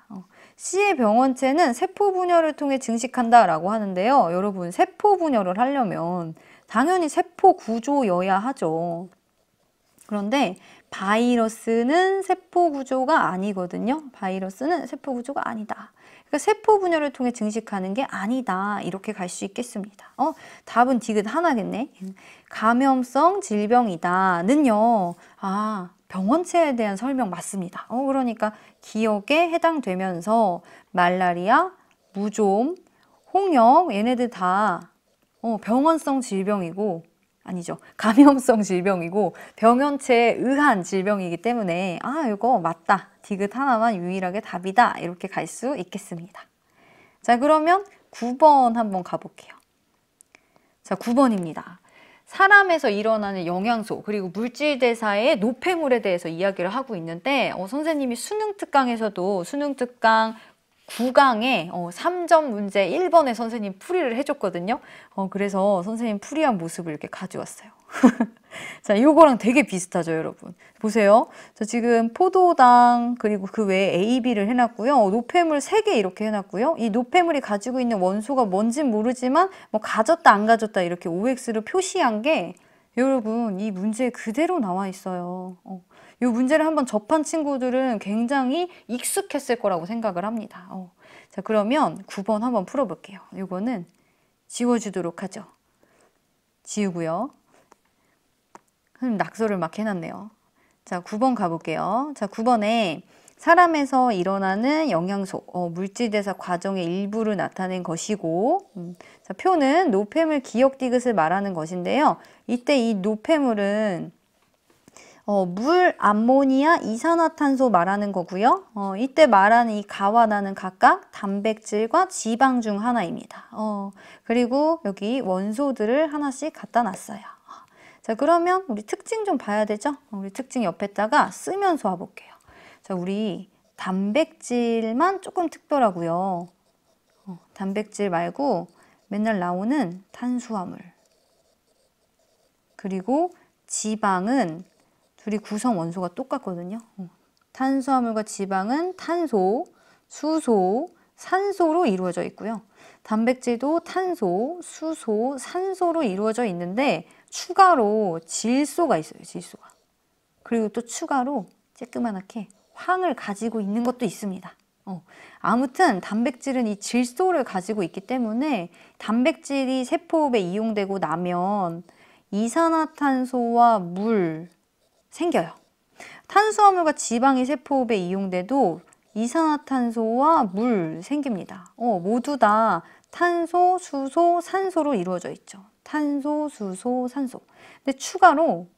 C의 병원체는 세포 분열을 통해 증식한다라고 하는데요. 여러분, 세포 분열을 하려면 당연히 세포 구조여야 하죠. 그런데 바이러스는 세포 구조가 아니거든요. 바이러스는 세포 구조가 아니다. 그러니까 세포 분열을 통해 증식하는 게 아니다. 이렇게 갈 수 있겠습니다. 답은 디귿 하나겠네. 감염성 질병이다는요. 병원체에 대한 설명 맞습니다. 그러니까 기억에 해당되면서 말라리아, 무좀, 홍역 얘네들 다 병원성 질병이고 아니죠. 감염성 질병이고 병원체에 의한 질병이기 때문에 이거 맞다. 디귿 하나만 유일하게 답이다. 이렇게 갈 수 있겠습니다. 자, 그러면 9번 한번 가볼게요. 자, 9번입니다. 사람에서 일어나는 영양소 그리고 물질 대사의 노폐물에 대해서 이야기를 하고 있는데 선생님이 수능 특강에서도 수능 특강 9강에 3점 문제 1번에 선생님 풀이를 해줬거든요. 그래서 선생님 풀이한 모습을 이렇게 가져왔어요. 자, 이거랑 되게 비슷하죠, 여러분. 보세요. 저 지금 포도당 그리고 그 외에 A, B를 해놨고요. 노폐물 3개 이렇게 해놨고요. 이 노폐물이 가지고 있는 원소가 뭔진 모르지만 뭐 가졌다 안 가졌다 이렇게 OX를 표시한 게 여러분 이 문제에 그대로 나와 있어요. 이 문제를 한번 접한 친구들은 굉장히 익숙했을 거라고 생각을 합니다. 자, 그러면 9번 한번 풀어볼게요. 이거는 지워주도록 하죠. 지우고요. 낙서를 막 해놨네요. 자, 9번 가볼게요. 자, 9번에 사람에서 일어나는 영양소, 물질대사 과정의 일부를 나타낸 것이고 자, 표는 노폐물 기억 디귿을 말하는 것인데요. 이때 이 노폐물은 물, 암모니아, 이산화탄소 말하는 거고요. 이때 말하는 이 가와 나는 각각 단백질과 지방 중 하나입니다. 그리고 여기 원소들을 하나씩 갖다 놨어요. 자, 그러면 우리 특징 좀 봐야 되죠? 우리 특징 옆에다가 쓰면서 와볼게요. 자, 우리 단백질만 조금 특별하고요. 단백질 말고 맨날 나오는 탄수화물. 그리고 지방은 둘이 구성 원소가 똑같거든요. 탄수화물과 지방은 탄소, 수소, 산소로 이루어져 있고요. 단백질도 탄소, 수소, 산소로 이루어져 있는데 추가로 질소가 있어요. 질소가. 그리고 또 추가로 쬐끄만하게 황을 가지고 있는 것도 있습니다. 아무튼 단백질은 이 질소를 가지고 있기 때문에 단백질이 세포호흡에 이용되고 나면 이산화탄소와 물 생겨요. 탄수화물과 지방이 세포호흡에 이용돼도 이산화탄소와 물 생깁니다. 모두 다 탄소, 수소, 산소로 이루어져 있죠. 탄소, 수소, 산소. 근데 추가로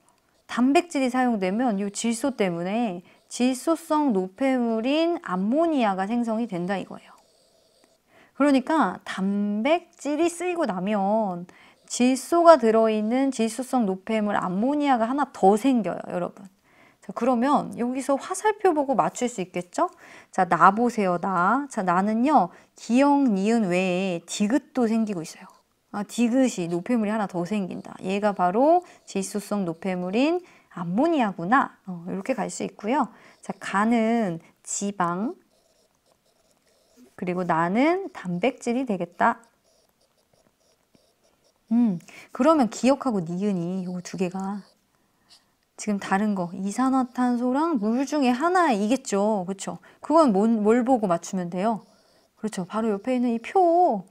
단백질이 사용되면 이 질소 때문에 질소성 노폐물인 암모니아가 생성이 된다 이거예요. 그러니까 단백질이 쓰이고 나면 질소가 들어있는 질소성 노폐물 암모니아가 하나 더 생겨요, 여러분. 자, 그러면 여기서 화살표 보고 맞출 수 있겠죠? 자, 나 보세요, 나. 자, 나는요, 기역, 니은 외에 디귿도 생기고 있어요. 아, 디귿이 노폐물이 하나 더 생긴다. 얘가 바로 질소성 노폐물인 암모니아구나. 이렇게 갈 수 있고요. 자, 간은 지방, 그리고 나는 단백질이 되겠다. 그러면 기억하고 니은이 요 두 개가 지금 다른 거 이산화탄소랑 물 중에 하나이겠죠. 그렇죠? 그건 뭘 보고 맞추면 돼요? 그렇죠. 바로 옆에 있는 이 표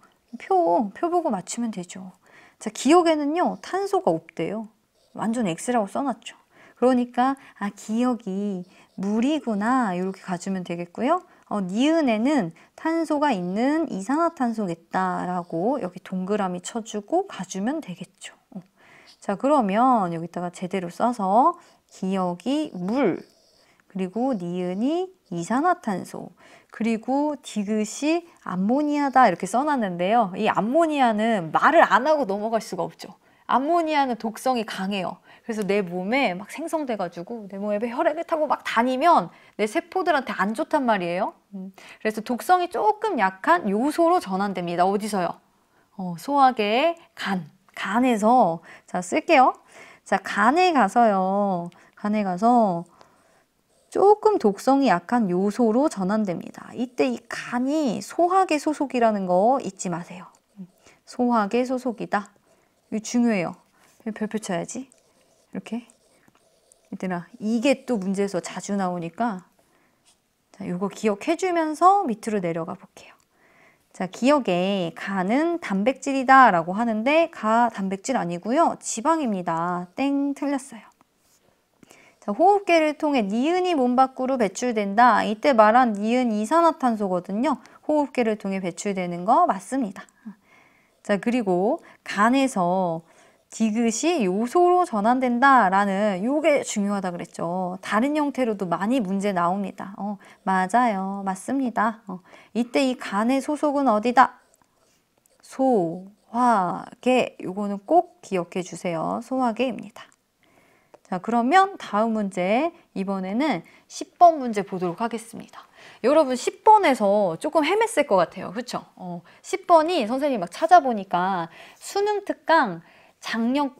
보고 맞추면 되죠. 자, 기억에는요, 탄소가 없대요. 완전 X라고 써놨죠. 그러니까 아, 기억이 물이구나 이렇게 가주면 되겠고요. 니은에는 탄소가 있는 이산화탄소겠다라고 여기 동그라미 쳐주고 가주면 되겠죠. 자, 그러면 여기다가 제대로 써서 기억이 물, 그리고 니은이 이산화탄소, 그리고 디귿이 암모니아다 이렇게 써놨는데요. 이 암모니아는 말을 안 하고 넘어갈 수가 없죠. 암모니아는 독성이 강해요. 그래서 내 몸에 막 생성돼가지고 내 몸에 혈액을 타고 막 다니면 내 세포들한테 안 좋단 말이에요. 그래서 독성이 조금 약한 요소로 전환됩니다. 어디서요? 소화계 간에서 자, 쓸게요. 자, 간에 가서요. 간에 가서 조금 독성이 약한 요소로 전환됩니다. 이때 이 간이 소화계 소속이라는 거 잊지 마세요. 소화계 소속이다. 이거 중요해요. 별표 쳐야지. 이렇게. 얘들아, 이게 또 문제에서 자주 나오니까 자, 이거 기억해주면서 밑으로 내려가 볼게요. 자, 기억에 가는 단백질이다 라고 하는데 가 단백질 아니고요. 지방입니다. 땡, 틀렸어요. 자, 호흡계를 통해 니은이 몸 밖으로 배출된다. 이때 말한 니은 이산화탄소거든요. 호흡계를 통해 배출되는 거 맞습니다. 자, 그리고 간에서 디귿이 요소로 전환된다 라는 요게 중요하다 그랬죠. 다른 형태로도 많이 문제 나옵니다. 맞아요. 맞습니다. 이때 이 간의 소속은 어디다? 소화계. 요거는 꼭 기억해 주세요. 소화계입니다. 자, 그러면 다음 문제, 이번에는 10번 문제 보도록 하겠습니다. 여러분 10번에서 조금 헤맸을 것 같아요. 그렇죠? 10번이 선생님이 막 찾아보니까 수능 특강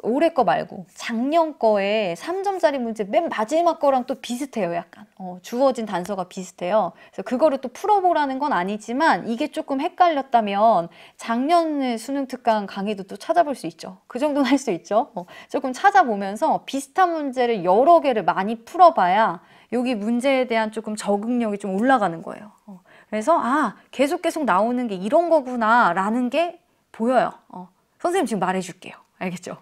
올해 거 말고 작년 거에 3점짜리 문제 맨 마지막 거랑 또 비슷해요. 약간 주어진 단서가 비슷해요. 그래서 그거를 또 풀어보라는 건 아니지만 이게 조금 헷갈렸다면 작년의 수능 특강 강의도 또 찾아볼 수 있죠. 그 정도는 할 수 있죠. 조금 찾아보면서 비슷한 문제를 여러 개를 많이 풀어봐야 여기 문제에 대한 조금 적응력이 좀 올라가는 거예요. 그래서 아, 계속 나오는 게 이런 거구나 라는 게 보여요. 선생님 지금 말해줄게요. 알겠죠?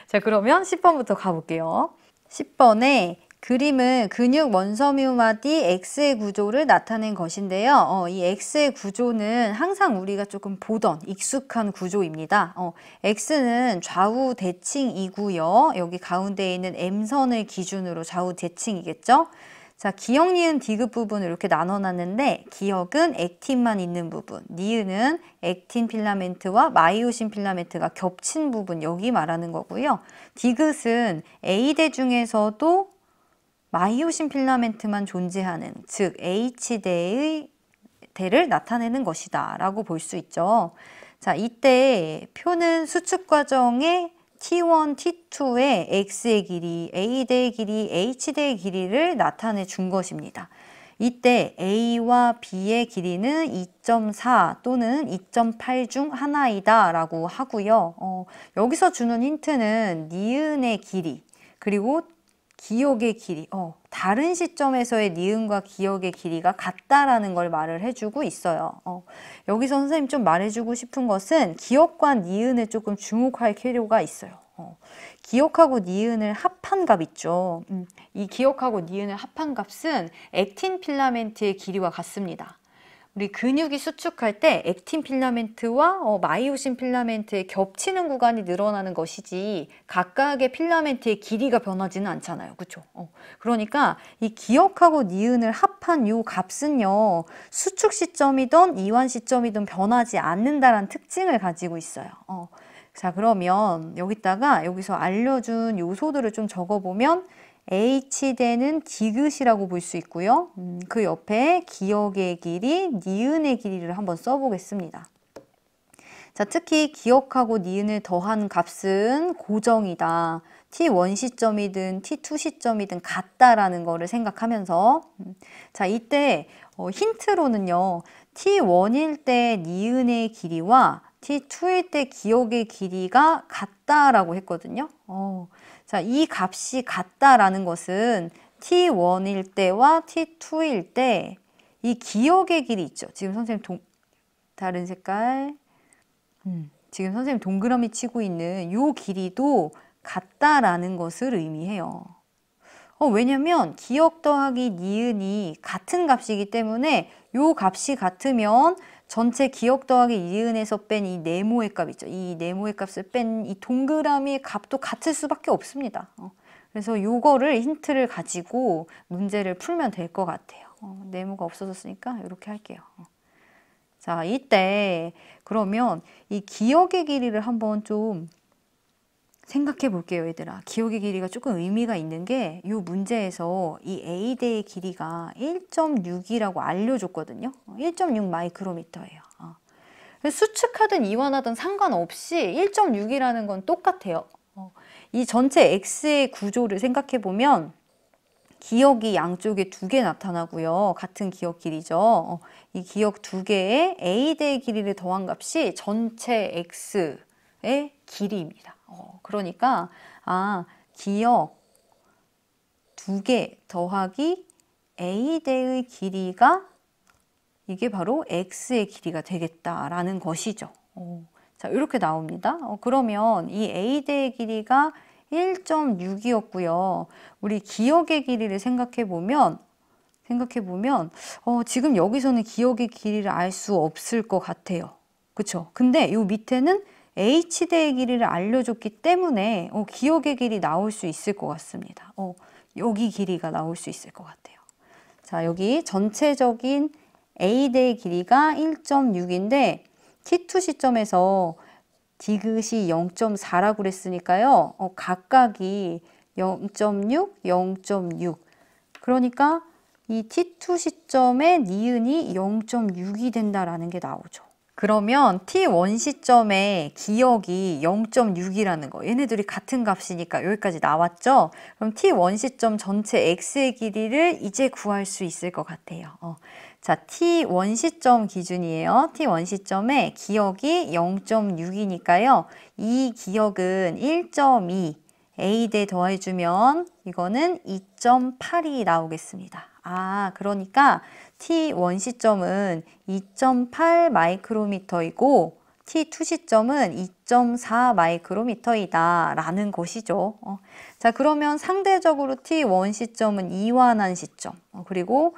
자, 그러면 10번부터 가볼게요. 10번에 그림은 근육 원섬유마디 X의 구조를 나타낸 것인데요. 이 X의 구조는 항상 우리가 조금 보던 익숙한 구조입니다. X는 좌우 대칭이고요. 여기 가운데에 있는 M선을 기준으로 좌우 대칭이겠죠? 자, 기역, 니은, 디귿 부분을 이렇게 나눠놨는데 기역은 액틴만 있는 부분, 니은은 액틴 필라멘트와 마이오신 필라멘트가 겹친 부분, 여기 말하는 거고요. 디귿은 A대 중에서도 마이오신 필라멘트만 존재하는, 즉 H대의 대를 나타내는 것이다 라고 볼 수 있죠. 자, 이때 표는 수축 과정에 T1, T2의 X의 길이, A대의 길이, H대의 길이를 나타내 준 것입니다. 이때 A와 B의 길이는 2.4 또는 2.8 중 하나이다 라고 하고요. 여기서 주는 힌트는 니은의 길이, 그리고 기역의 길이, 다른 시점에서의 니은과 기역의 길이가 같다라는 걸 말을 해주고 있어요. 여기서 선생님 좀 말해주고 싶은 것은 기역과 니은에 조금 주목할 필요가 있어요. 기역하고 니은을 합한 값 있죠. 이 기역하고 니은을 합한 값은 액틴 필라멘트의 길이와 같습니다. 우리 근육이 수축할 때 액틴 필라멘트와 마이오신 필라멘트의 겹치는 구간이 늘어나는 것이지 각각의 필라멘트의 길이가 변하지는 않잖아요. 그렇죠? 그러니까 이 기역하고 니은을 합한 이 값은요. 수축 시점이든 이완 시점이든 변하지 않는다라는 특징을 가지고 있어요. 자, 그러면 여기서 알려준 요소들을 좀 적어보면 H대는 디귿이라고 볼 수 있고요. 그 옆에 기억의 길이, 니은의 길이를 한번 써보겠습니다. 자, 특히 기억하고 니은을 더한 값은 고정이다. T1 시점이든 T2 시점이든 같다라는 거를 생각하면서 자, 이때 힌트로는요. T1일 때 니은의 길이와 T2일 때 기억의 길이가 같다라고 했거든요. 자, 이 값이 같다라는 것은 T1일 때와 T2일 때 이 기억의 길이 있죠. 지금 선생님 다른 색깔. 지금 선생님 동그라미 치고 있는 이 길이도 같다라는 것을 의미해요. 왜냐면 기억 더하기 니은이 같은 값이기 때문에 이 값이 같으면 전체 기억 더하기 니은에서 뺀 이 네모의 값 있죠. 이 네모의 값을 뺀 이 동그라미의 값도 같을 수밖에 없습니다. 그래서 요거를 힌트를 가지고 문제를 풀면 될 것 같아요. 네모가 없어졌으니까 이렇게 할게요. 자, 이때 그러면 이 기억의 길이를 한번 좀 생각해 볼게요, 얘들아. 기억의 길이가 조금 의미가 있는 게 이 문제에서 이 A대의 길이가 1.6이라고 알려줬거든요. 1.6 마이크로미터예요. 수축하든 이완하든 상관없이 1.6이라는 건 똑같아요. 이 전체 X의 구조를 생각해 보면 기억이 양쪽에 2개 나타나고요. 같은 기억 길이죠. 이 기억 2개에 A대의 길이를 더한 값이 전체 X의 길이입니다. 그러니까 기억 2개 더하기 A대의 길이가 이게 바로 X의 길이가 되겠다라는 것이죠. 자, 이렇게 나옵니다. 그러면 이 A대의 길이가 1.6이었고요. 우리 기억의 길이를 생각해 보면 지금 여기서는 기억의 길이를 알 수 없을 것 같아요. 그쵸? 근데 이 밑에는 H대의 길이를 알려줬기 때문에 기억의 길이 나올 수 있을 것 같습니다. 여기 길이가 나올 수 있을 것 같아요. 자, 여기 전체적인 A대의 길이가 1.6인데 T2 시점에서 디귿이 0.4라고 그랬으니까요. 각각이 0.6, 0.6. 그러니까 이 T2 시점의 니은이 0.6이 된다라는 게 나오죠. 그러면 T1 시점의 기억이 0.6이라는 거. 얘네들이 같은 값이니까 여기까지 나왔죠? 그럼 T1 시점 전체 X의 길이를 이제 구할 수 있을 것 같아요. 자, T1 시점 기준이에요. T1 시점에 기억이 0.6이니까요. 이 기억은 1.2 A대 더해주면 이거는 2.8이 나오겠습니다. 그러니까 T1 시점은 2.8 마이크로미터이고 T2 시점은 2.4 마이크로미터이다 라는 것이죠. 자, 그러면 상대적으로 T1 시점은 이완한 시점, 그리고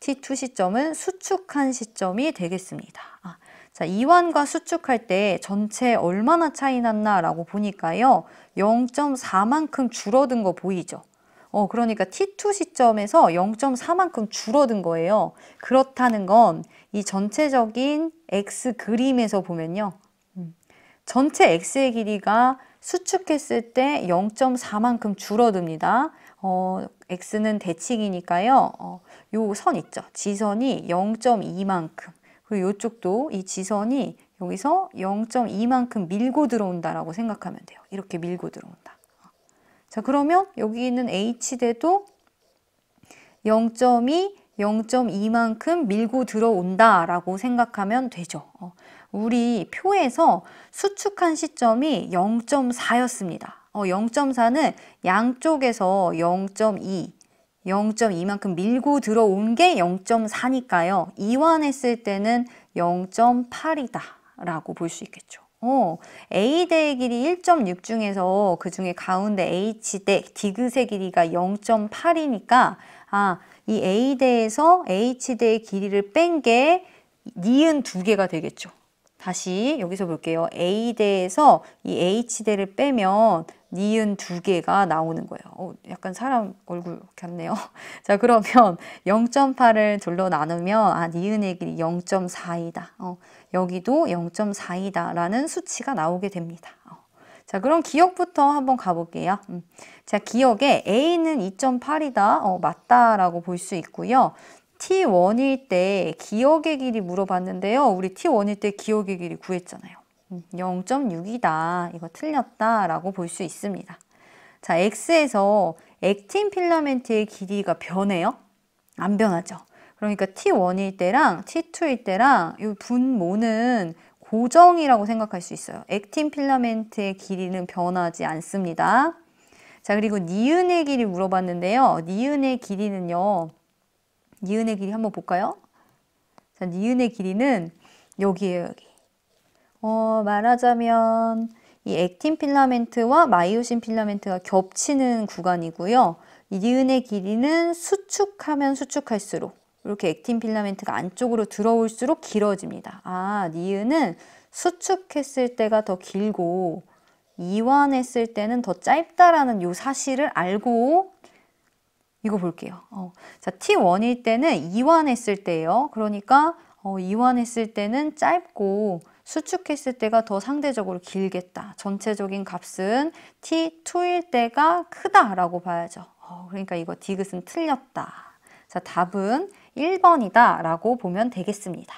T2 시점은 수축한 시점이 되겠습니다. 자, 이완과 수축할 때 전체 얼마나 차이 났나라고 보니까요. 0.4만큼 줄어든 거 보이죠? 그러니까 T2 시점에서 0.4만큼 줄어든 거예요. 그렇다는 건 이 전체적인 X 그림에서 보면요. 전체 X의 길이가 수축했을 때 0.4만큼 줄어듭니다. X는 대칭이니까요. 요 선 있죠. 지선이 0.2만큼. 그리고 이쪽도 이 지선이 여기서 0.2만큼 밀고 들어온다라고 생각하면 돼요. 이렇게 밀고 들어온다. 자, 그러면 여기 있는 H대도 0.2, 0.2만큼 밀고 들어온다라고 생각하면 되죠. 우리 표에서 수축한 시점이 0.4였습니다. 0.4는 양쪽에서 0.2, 0.2만큼 밀고 들어온 게 0.4니까요. 이완했을 때는 0.8이다 라고 볼 수 있겠죠. A대의 길이 1.6 중에서 그 중에 가운데 H대, 디귿의 길이가 0.8이니까 이 A대에서 H대의 길이를 뺀 게 니은 2개가 되겠죠. 다시 여기서 볼게요. A대에서 이 H대를 빼면 니은 2개가 나오는 거예요. 약간 사람 얼굴 같네요. 자, 그러면 0.8을 둘러 나누면 니은의 길이 0.4이다. 여기도 0.4이다 라는 수치가 나오게 됩니다. 자, 자, 그럼 기억부터 한번 가볼게요. 자, 기억에 A는 2.8이다. 맞다라고 볼 수 있고요. T1일 때 기억의 길이 물어봤는데요. 우리 T1일 때 기억의 길이 구했잖아요. 0.6이다. 이거 틀렸다라고 볼 수 있습니다. 자, X에서 액틴 필라멘트의 길이가 변해요? 안 변하죠. 그러니까 T1일 때랑 T2일 때랑 이 분모는 고정이라고 생각할 수 있어요. 액틴 필라멘트의 길이는 변하지 않습니다. 자, 그리고 니은의 길이 물어봤는데요. 니은의 길이는요. 니은의 길이 한번 볼까요? 자, 니은의 길이는 여기에요, 여기. 말하자면 이 액틴 필라멘트와 마이오신 필라멘트가 겹치는 구간이고요. 이 니은의 길이는 수축하면 수축할수록 이렇게 액틴 필라멘트가 안쪽으로 들어올수록 길어집니다. 아, 니은은 수축했을 때가 더 길고 이완했을 때는 더 짧다라는 요 사실을 알고 이거 볼게요. 자, T1일 때는 이완했을 때예요. 그러니까 이완했을 때는 짧고 수축했을 때가 더 상대적으로 길겠다. 전체적인 값은 T2일 때가 크다라고 봐야죠. 그러니까 이거 디귿은 틀렸다. 자, 답은 1번이다 라고 보면 되겠습니다.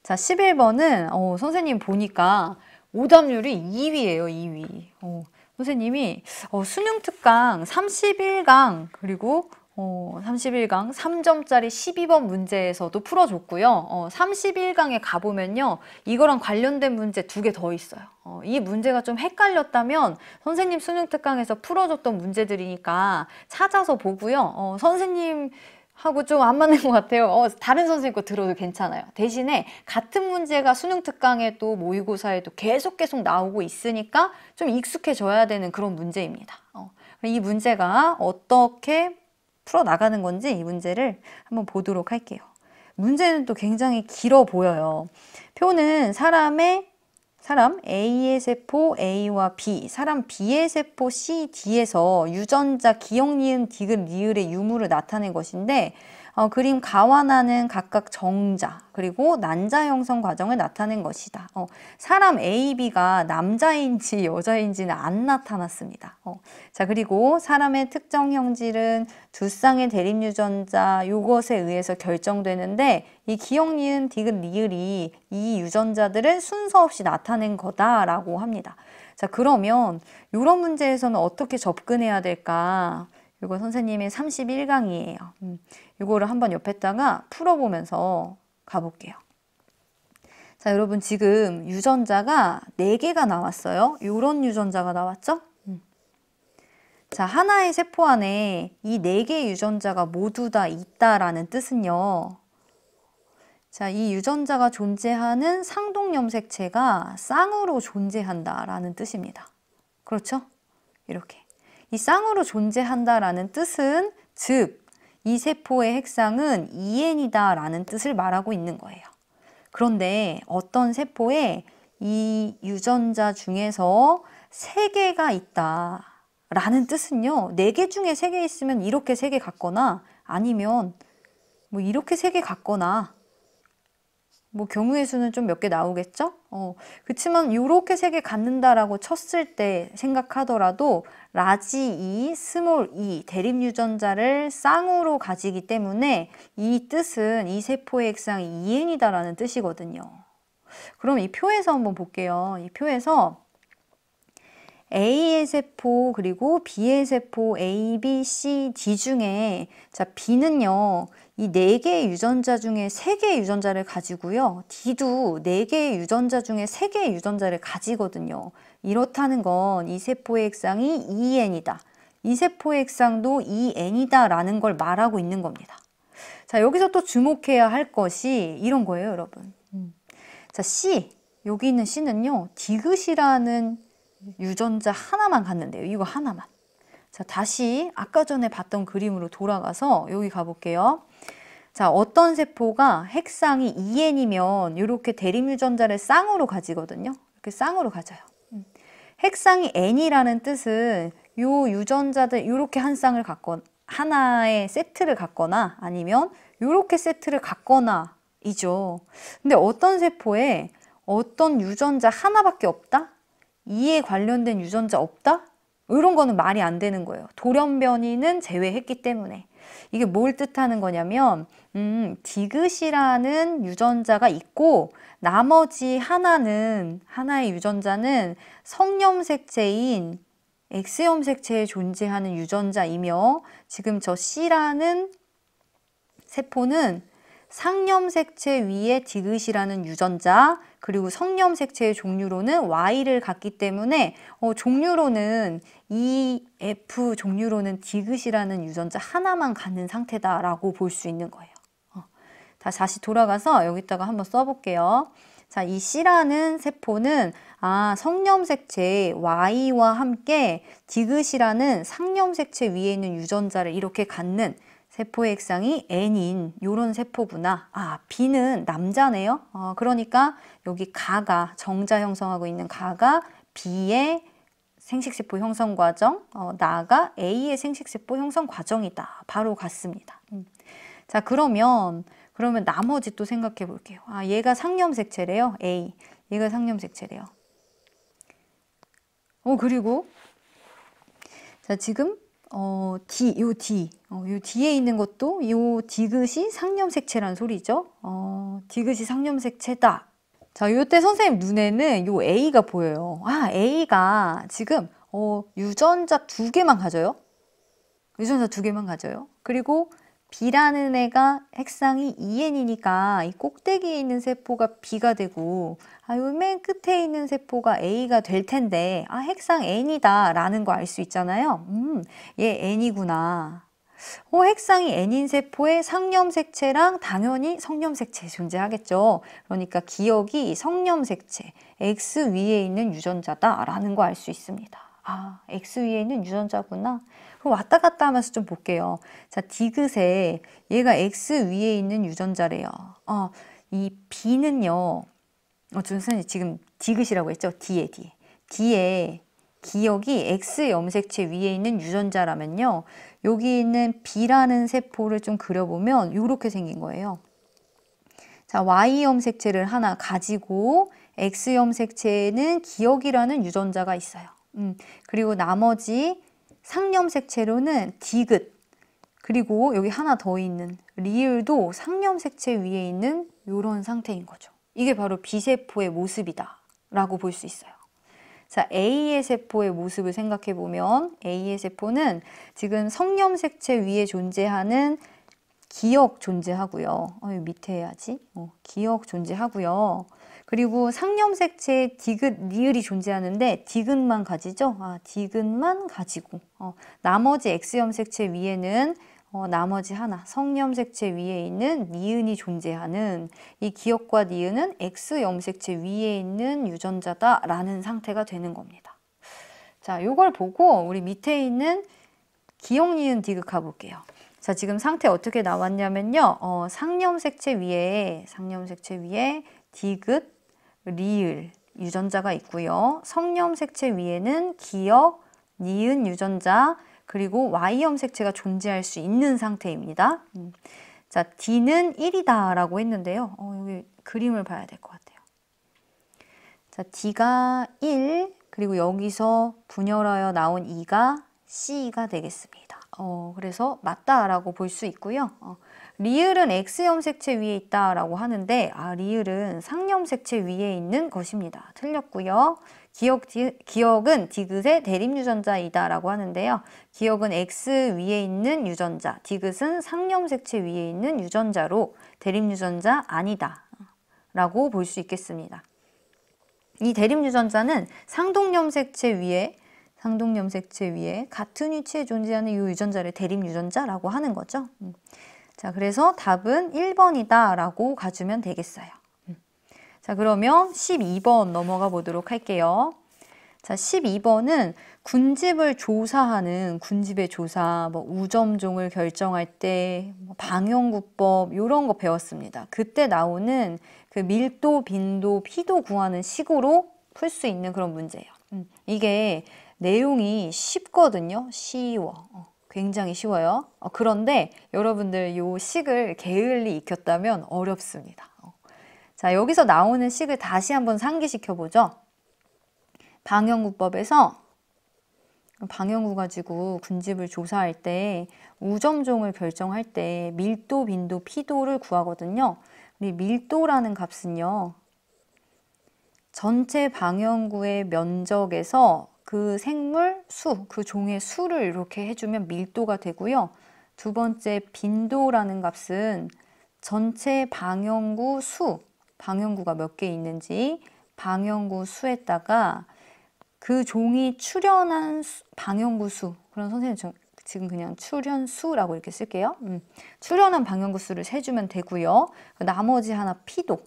자, 11번은 선생님 보니까 오답률이 2위예요. 2위. 선생님이 수능 특강 31강 그리고 31강 3점짜리 12번 문제에서도 풀어줬고요. 31강에 가보면요. 이거랑 관련된 문제 2개 더 있어요. 이 문제가 좀 헷갈렸다면 선생님 수능 특강에서 풀어줬던 문제들이니까 찾아서 보고요. 선생님 하고 좀 안 맞는 것 같아요. 다른 선생님 거 들어도 괜찮아요. 대신에 같은 문제가 수능 특강에도 모의고사에도 계속 나오고 있으니까 좀 익숙해져야 되는 그런 문제입니다. 이 문제가 어떻게 풀어나가는 건지 이 문제를 한번 보도록 할게요. 문제는 또 굉장히 길어 보여요. 표는 사람 A의 세포 A와 B, 사람 B의 세포 C, D에서 유전자 기억, 니은, 디귿, 리을의 유무를 나타낸 것인데 그림 가완하는 각각 정자 그리고 난자 형성 과정을 나타낸 것이다. 사람 A, B가 남자인지 여자인지는 안 나타났습니다. 자, 그리고 사람의 특정 형질은 두 쌍의 대립 유전자 요것에 의해서 결정되는데 이 기억, 니은, 디귿, 리을이 이 유전자들을 순서 없이 나타낸 거다라고 합니다. 자, 그러면 이런 문제에서는 어떻게 접근해야 될까? 이거 선생님의 31강이에요. 이거를 한번 옆에다가 풀어보면서 가볼게요. 자, 여러분 지금 유전자가 4개가 나왔어요. 이런 유전자가 나왔죠? 자, 하나의 세포 안에 이 4개의 유전자가 모두 다 있다라는 뜻은요. 자, 이 유전자가 존재하는 상동염색체가 쌍으로 존재한다라는 뜻입니다. 그렇죠? 이렇게. 이 쌍으로 존재한다라는 뜻은 즉 이 세포의 핵상은 EN이다 라는 뜻을 말하고 있는 거예요. 그런데 어떤 세포에 이 유전자 중에서 3개가 있다 라는 뜻은요. 4개 중에 3개 있으면 이렇게 3개 같거나 아니면 뭐 이렇게 3개 같거나 뭐 경우의 수는 좀 몇 개 나오겠죠? 그치만 이렇게 3개 갖는다라고 쳤을 때 생각하더라도 라지 E, 스몰 e 대립 유전자를 쌍으로 가지기 때문에 이 뜻은 이 세포의 핵상이 EN이다라는 뜻이거든요. 그럼 이 표에서 한번 볼게요. 이 표에서 A의 세포 그리고 B의 세포 A, B, C, D 중에 자 B는요. 이 4개의 유전자 중에 3개의 유전자를 가지고요. D도 4개의 유전자 중에 3개의 유전자를 가지거든요. 이렇다는 건 이 세포의 핵상이 EN이다. 이 세포의 핵상도 EN이다 라는 걸 말하고 있는 겁니다. 자, 여기서 또 주목해야 할 것이 이런 거예요, 여러분. 자, C. 여기 있는 C는요. 디귿이라는 유전자 하나만 갖는데요. 이거 하나만. 자, 다시 아까 전에 봤던 그림으로 돌아가서 여기 가볼게요. 자, 어떤 세포가 핵상이 EN이면 이렇게 대립 유전자를 쌍으로 가지거든요. 이렇게 쌍으로 가져요. 핵상이 N이라는 뜻은 요 유전자들 이렇게 한 쌍을 갖거나 하나의 세트를 갖거나 아니면 이렇게 세트를 갖거나 이죠. 근데 어떤 세포에 어떤 유전자 하나밖에 없다? 이에 관련된 유전자 없다? 이런 거는 말이 안 되는 거예요. 돌연변이는 제외했기 때문에. 이게 뭘 뜻하는 거냐면 디귿이라는 유전자가 있고 나머지 하나의 유전자는 성염색체인 X염색체에 존재하는 유전자이며 지금 저 C라는 세포는 상염색체 위에 디귿이라는 유전자 그리고 성염색체의 종류로는 Y를 갖기 때문에 종류로는 EF 종류로는 디귿이라는 유전자 하나만 갖는 상태다라고 볼 수 있는 거예요. 다시 돌아가서 여기다가 한번 써볼게요. 자, 이 C라는 세포는 성염색체 Y와 함께 디귿이라는 상염색체 위에 있는 유전자를 이렇게 갖는 세포의 핵상이 N인 요런 세포구나. B는 남자네요. 그러니까 여기 가가 정자 형성하고 있는 가가 B의 생식세포 형성 과정, 나가 A의 생식세포 형성 과정이다. 바로 같습니다. 자, 그러면 나머지 또 생각해 볼게요. 얘가 상염색체래요. A. 얘가 상염색체래요. 그리고 자, 지금 요 뒤에 있는 것도 요 디귿이 상염색체란 소리죠. 디귿이 상염색체다. 자, 요때 선생님 눈에는 요 A가 보여요. A가 지금 유전자 2개만 가져요. 유전자 2개만 가져요. 그리고 B라는 애가 핵상이 EN이니까 이 꼭대기에 있는 세포가 B가 되고 요 맨 끝에 있는 세포가 A가 될 텐데 핵상 N이다 라는 거 알 수 있잖아요. 얘 N이구나. 핵상이 N인 세포의 상염색체랑 당연히 성염색체 존재하겠죠. 그러니까 기억이 성염색체 X 위에 있는 유전자다 라는 거 알 수 있습니다. X 위에 있는 유전자구나. 그럼 왔다 갔다 하면서 좀 볼게요. 자, 디귿에 얘가 X 위에 있는 유전자래요. 이 B는요. 선생님 지금 디귿이라고 했죠? D에 기억이 X 염색체 위에 있는 유전자라면요. 여기 있는 B라는 세포를 좀 그려보면 이렇게 생긴 거예요. 자, Y 염색체를 하나 가지고 X 염색체에는 기억이라는 유전자가 있어요. 그리고 나머지 상염색체로는 디귿 그리고 여기 하나 더 있는 리을도 상염색체 위에 있는 이런 상태인 거죠. 이게 바로 B세포의 모습이다 라고 볼 수 있어요. 자, A의 세포의 모습을 생각해 보면 A의 세포는 지금 성염색체 위에 존재하는 기억 존재하고요. 밑에 해야지. 기억 존재하고요. 그리고 상염색체에 디귿, 리을이 존재하는데 디귿만 가지죠. 디귿만 가지고 나머지 X염색체 위에는 나머지 하나 성염색체 위에 있는 니은이 존재하는 이 기억과 니은은 X염색체 위에 있는 유전자다라는 상태가 되는 겁니다. 자, 이걸 보고 우리 밑에 있는 기억, 니은, 디귿 가볼게요. 자, 지금 상태 어떻게 나왔냐면요. 상염색체 위에 디귿, 리을 유전자가 있고요. 성염색체 위에는 기억, 니은 유전자 그리고 Y염색체가 존재할 수 있는 상태입니다. 자, D는 1이다 라고 했는데요. 여기 그림을 봐야 될 것 같아요. 자, D가 1 그리고 여기서 분열하여 나온 2가 C가 되겠습니다. 그래서 맞다라고 볼 수 있고요. 리을은 X염색체 위에 있다라고 하는데 리을은 상염색체 위에 있는 것입니다. 틀렸고요. 기억은 디귿의 대립유전자이다 라고 하는데요. 기억은 X 위에 있는 유전자, 디귿은 상염색체 위에 있는 유전자로 대립유전자 아니다 라고 볼 수 있겠습니다. 이 대립유전자는 상동염색체 위에 같은 위치에 존재하는 이 유전자를 대립유전자라고 하는 거죠. 자, 그래서 답은 1번이다 라고 가주면 되겠어요. 자, 그러면 12번 넘어가 보도록 할게요. 자, 12번은 군집을 조사하는 군집의 조사, 우점종을 결정할 때 방형구법 이런 거 배웠습니다. 그때 나오는 그 밀도, 빈도, 피도 구하는 식으로 풀 수 있는 그런 문제예요. 이게 내용이 쉽거든요. 쉬워. 굉장히 쉬워요. 그런데 여러분들 요 식을 게을리 익혔다면 어렵습니다. 자, 여기서 나오는 식을 다시 한번 상기시켜 보죠. 방영구법에서 방영구 가지고 군집을 조사할 때 우점종을 결정할 때 밀도, 빈도, 피도를 구하거든요. 우리 밀도라는 값은요. 전체 방영구의 면적에서 그 생물 수, 그 종의 수를 이렇게 해주면 밀도가 되고요. 두 번째 빈도라는 값은 전체 방영구 수, 방영구가 몇 개 있는지 방영구 수에다가 그 종이 출현한 방영구 수, 그럼 선생님 지금 그냥 출현수라고 이렇게 쓸게요. 출현한 방영구 수를 세주면 되고요. 나머지 하나 피도.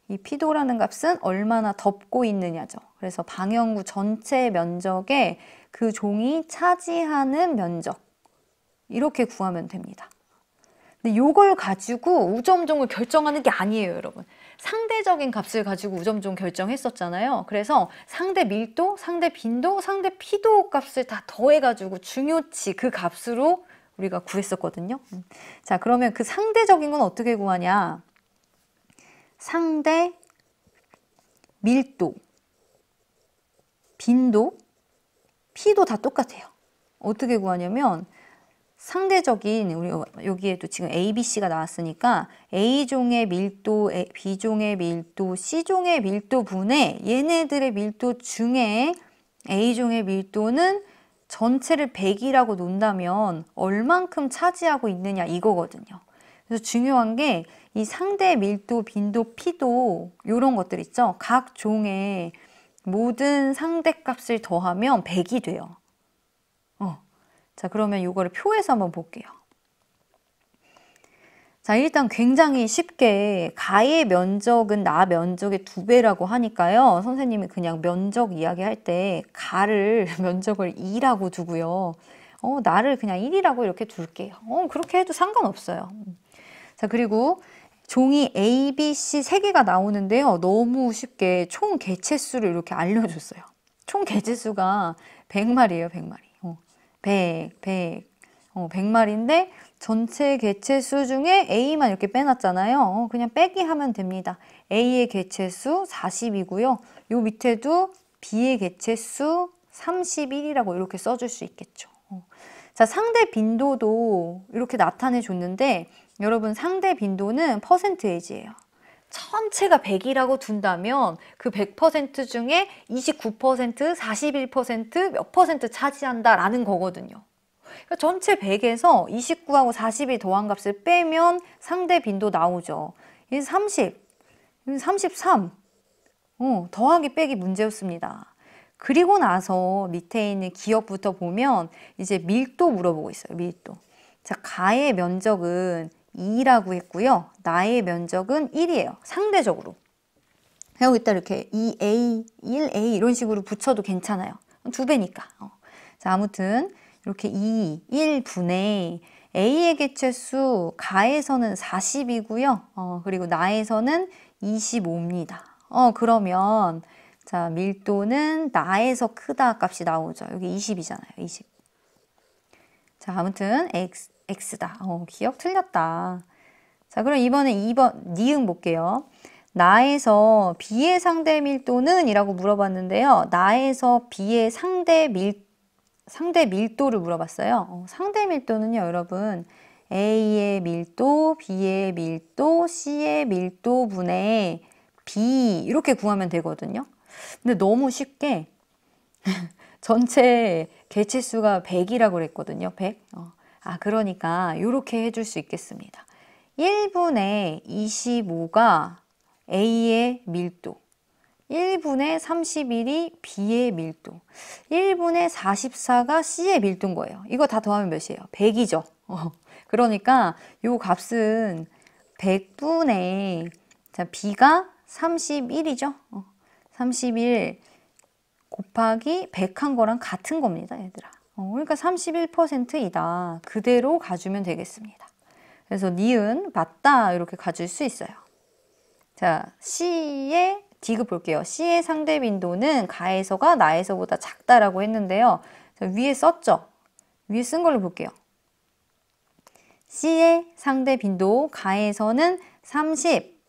이 피도라는 값은 얼마나 덮고 있느냐죠. 그래서 방영구 전체 면적에 그 종이 차지하는 면적. 이렇게 구하면 됩니다. 근데 이걸 가지고 우점종을 결정하는 게 아니에요, 여러분. 상대적인 값을 가지고 우점종 결정했었잖아요. 그래서 상대 밀도, 상대 빈도, 상대 피도 값을 다 더해가지고 중요치 그 값으로 우리가 구했었거든요. 자, 그러면 그 상대적인 건 어떻게 구하냐? 상대 밀도, 빈도, 피도 다 똑같아요. 어떻게 구하냐면 상대적인, 우리 여기에도 지금 A, B, C가 나왔으니까 A종의 밀도, B종의 밀도, C종의 밀도 분의 얘네들의 밀도 중에 A종의 밀도는 전체를 100이라고 놓는다면 얼만큼 차지하고 있느냐 이거거든요. 그래서 중요한 게 이 상대 밀도, 빈도, 피도 이런 것들 있죠. 각 종의 모든 상대값을 더하면 100이 돼요. 자, 그러면 이거를 표에서 한번 볼게요. 자, 일단 굉장히 쉽게 가의 면적은 나 면적의 2배라고 하니까요. 선생님이 그냥 면적 이야기할 때 가를 면적을 2라고 두고요. 나를 그냥 1이라고 이렇게 둘게요. 그렇게 해도 상관없어요. 자, 그리고 종이 A, B, C 3개가 나오는데요. 너무 쉽게 총 개체수를 이렇게 알려줬어요. 총 개체수가 100마리예요, 100마리. 100마리인데 전체 개체수 중에 A만 이렇게 빼놨잖아요. 그냥 빼기 하면 됩니다. A의 개체수 40이고요. 요 밑에도 B의 개체수 31이라고 이렇게 써줄 수 있겠죠. 자, 상대 빈도도 이렇게 나타내 줬는데 여러분 상대 빈도는 퍼센테이지예요. 전체가 100이라고 둔다면 그 100% 중에 29%, 41%, 몇 퍼센트 차지한다라는 거거든요. 그러니까 전체 100에서 29하고 40이 더한 값을 빼면 상대 빈도 나오죠. 이 30, 이 33. 더하기 빼기 문제였습니다. 그리고 나서 밑에 있는 기억부터 보면 이제 밀도 물어보고 있어요. 밀도. 자, 가의 면적은 2라고 했고요. 나의 면적은 1이에요. 상대적으로. 여기다 이렇게 2A, 1A 이런 식으로 붙여도 괜찮아요. 2배니까. 자, 아무튼 이렇게 2, 1분의 A의 개체수 가에서는 40이고요. 그리고 나에서는 25입니다. 그러면 자, 밀도는 나에서 크다 값이 나오죠. 여기 20이잖아요. 20. 자, 아무튼 X다. 기억 틀렸다. 자, 그럼 이번에 2번 니은 볼게요. 나에서 B의 상대 밀도는? 이라고 물어봤는데요. 나에서 B의 상대 밀도를 물어봤어요. 상대 밀도는요, 여러분. A의 밀도, B의 밀도, C의 밀도 분의 B 이렇게 구하면 되거든요. 근데 너무 쉽게 전체 개체수가 100이라고 그랬거든요. 100. 그러니까 이렇게 해줄 수 있겠습니다. 1분의 25가 A의 밀도, 1분의 31이 B의 밀도, 1분의 44가 C의 밀도인 거예요. 이거 다 더하면 몇이에요? 100이죠. 그러니까 이 값은 100분의 자, B가 31이죠. 31 곱하기 100한 거랑 같은 겁니다, 얘들아. 그러니까 31%이다. 그대로 가주면 되겠습니다. 그래서 니은 맞다 이렇게 가줄 수 있어요. 자, C의 D급 볼게요. C의 상대 빈도는 가에서가 나에서보다 작다라고 했는데요. 자, 위에 썼죠? 위에 쓴 걸로 볼게요. C의 상대 빈도 가에서는 30,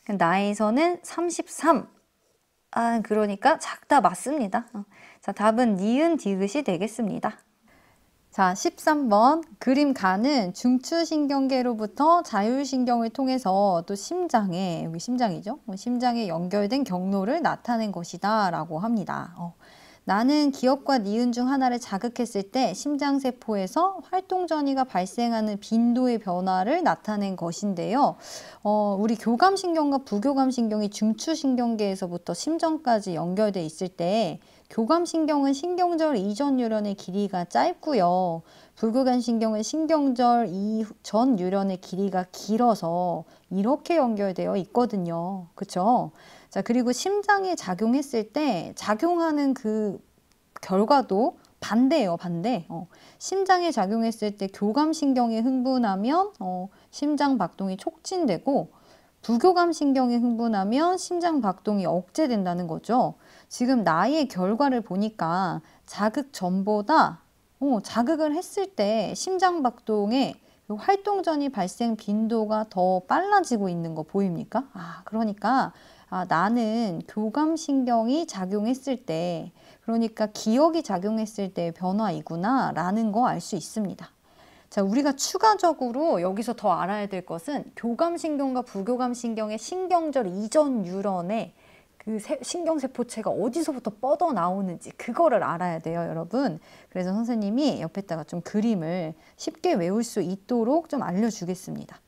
나에서는 33. 아, 그러니까 작다 맞습니다. 자, 답은 니은 디귿이 되겠습니다. 자, 13번. 그림 가는 중추신경계로부터 자율신경을 통해서 또 심장에, 여기 심장이죠? 심장에 연결된 경로를 나타낸 것이다 라고 합니다. 나는 기억과 니은 중 하나를 자극했을 때 심장세포에서 활동전이가 발생하는 빈도의 변화를 나타낸 것인데요. 우리 교감신경과 부교감신경이 중추신경계에서부터 심장까지 연결돼 있을 때 교감신경은 신경절 이전 뉴런의 길이가 짧고요. 부교감신경은 신경절 이전 뉴런의 길이가 길어서 이렇게 연결되어 있거든요. 그쵸? 자, 그리고 심장에 작용했을 때 작용하는 그 결과도 반대예요, 반대. 심장에 작용했을 때 교감신경이 흥분하면 심장 박동이 촉진되고 부교감신경이 흥분하면 심장 박동이 억제된다는 거죠. 지금 나의 결과를 보니까 자극 전보다 자극을 했을 때 심장 박동의 활동전이 발생 빈도가 더 빨라지고 있는 거 보입니까? 그러니까 나는 교감신경이 작용했을 때, 그러니까 기억이 작용했을 때의 변화이구나 라는 거 알 수 있습니다. 자, 우리가 추가적으로 여기서 더 알아야 될 것은 교감신경과 부교감신경의 신경절 이전 뉴런의 그 신경세포체가 어디서부터 뻗어 나오는지 그거를 알아야 돼요, 여러분. 그래서 선생님이 옆에다가 좀 그림을 쉽게 외울 수 있도록 좀 알려주겠습니다.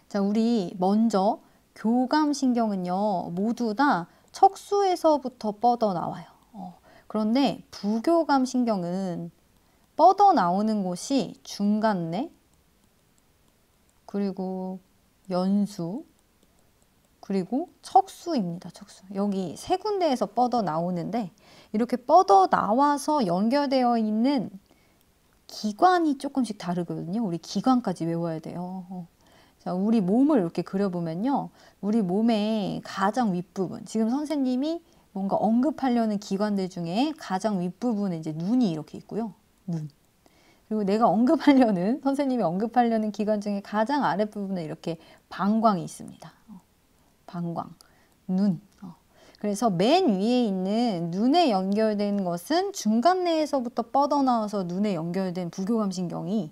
자, 우리 먼저 교감신경은요, 모두 다 척수에서부터 뻗어 나와요. 그런데 부교감신경은 뻗어 나오는 곳이 중간내, 그리고 연수, 그리고 척수입니다. 척수. 여기 세 군데에서 뻗어 나오는데 이렇게 뻗어 나와서 연결되어 있는 기관이 조금씩 다르거든요. 우리 기관까지 외워야 돼요. 자, 우리 몸을 이렇게 그려보면요. 우리 몸의 가장 윗부분, 지금 선생님이 뭔가 언급하려는 기관들 중에 가장 윗부분에 이제 눈이 이렇게 있고요. 눈. 그리고 내가 언급하려는, 선생님이 언급하려는 기관 중에 가장 아랫부분에 이렇게 방광이 있습니다. 방광, 눈. 그래서 맨 위에 있는 눈에 연결된 것은 중간내에서부터 뻗어나와서 눈에 연결된 부교감신경이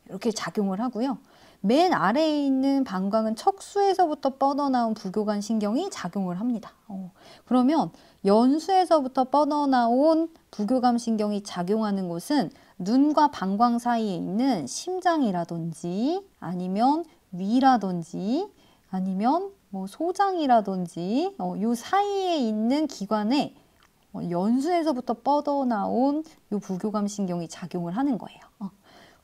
이렇게 작용을 하고요. 맨 아래에 있는 방광은 척수에서부터 뻗어나온 부교감신경이 작용을 합니다. 그러면 연수에서부터 뻗어나온 부교감신경이 작용하는 곳은 눈과 방광 사이에 있는 심장이라든지 아니면 위라든지 아니면 뭐 소장이라든지 요 사이에 있는 기관에 연수에서부터 뻗어나온 요 부교감신경이 작용을 하는 거예요.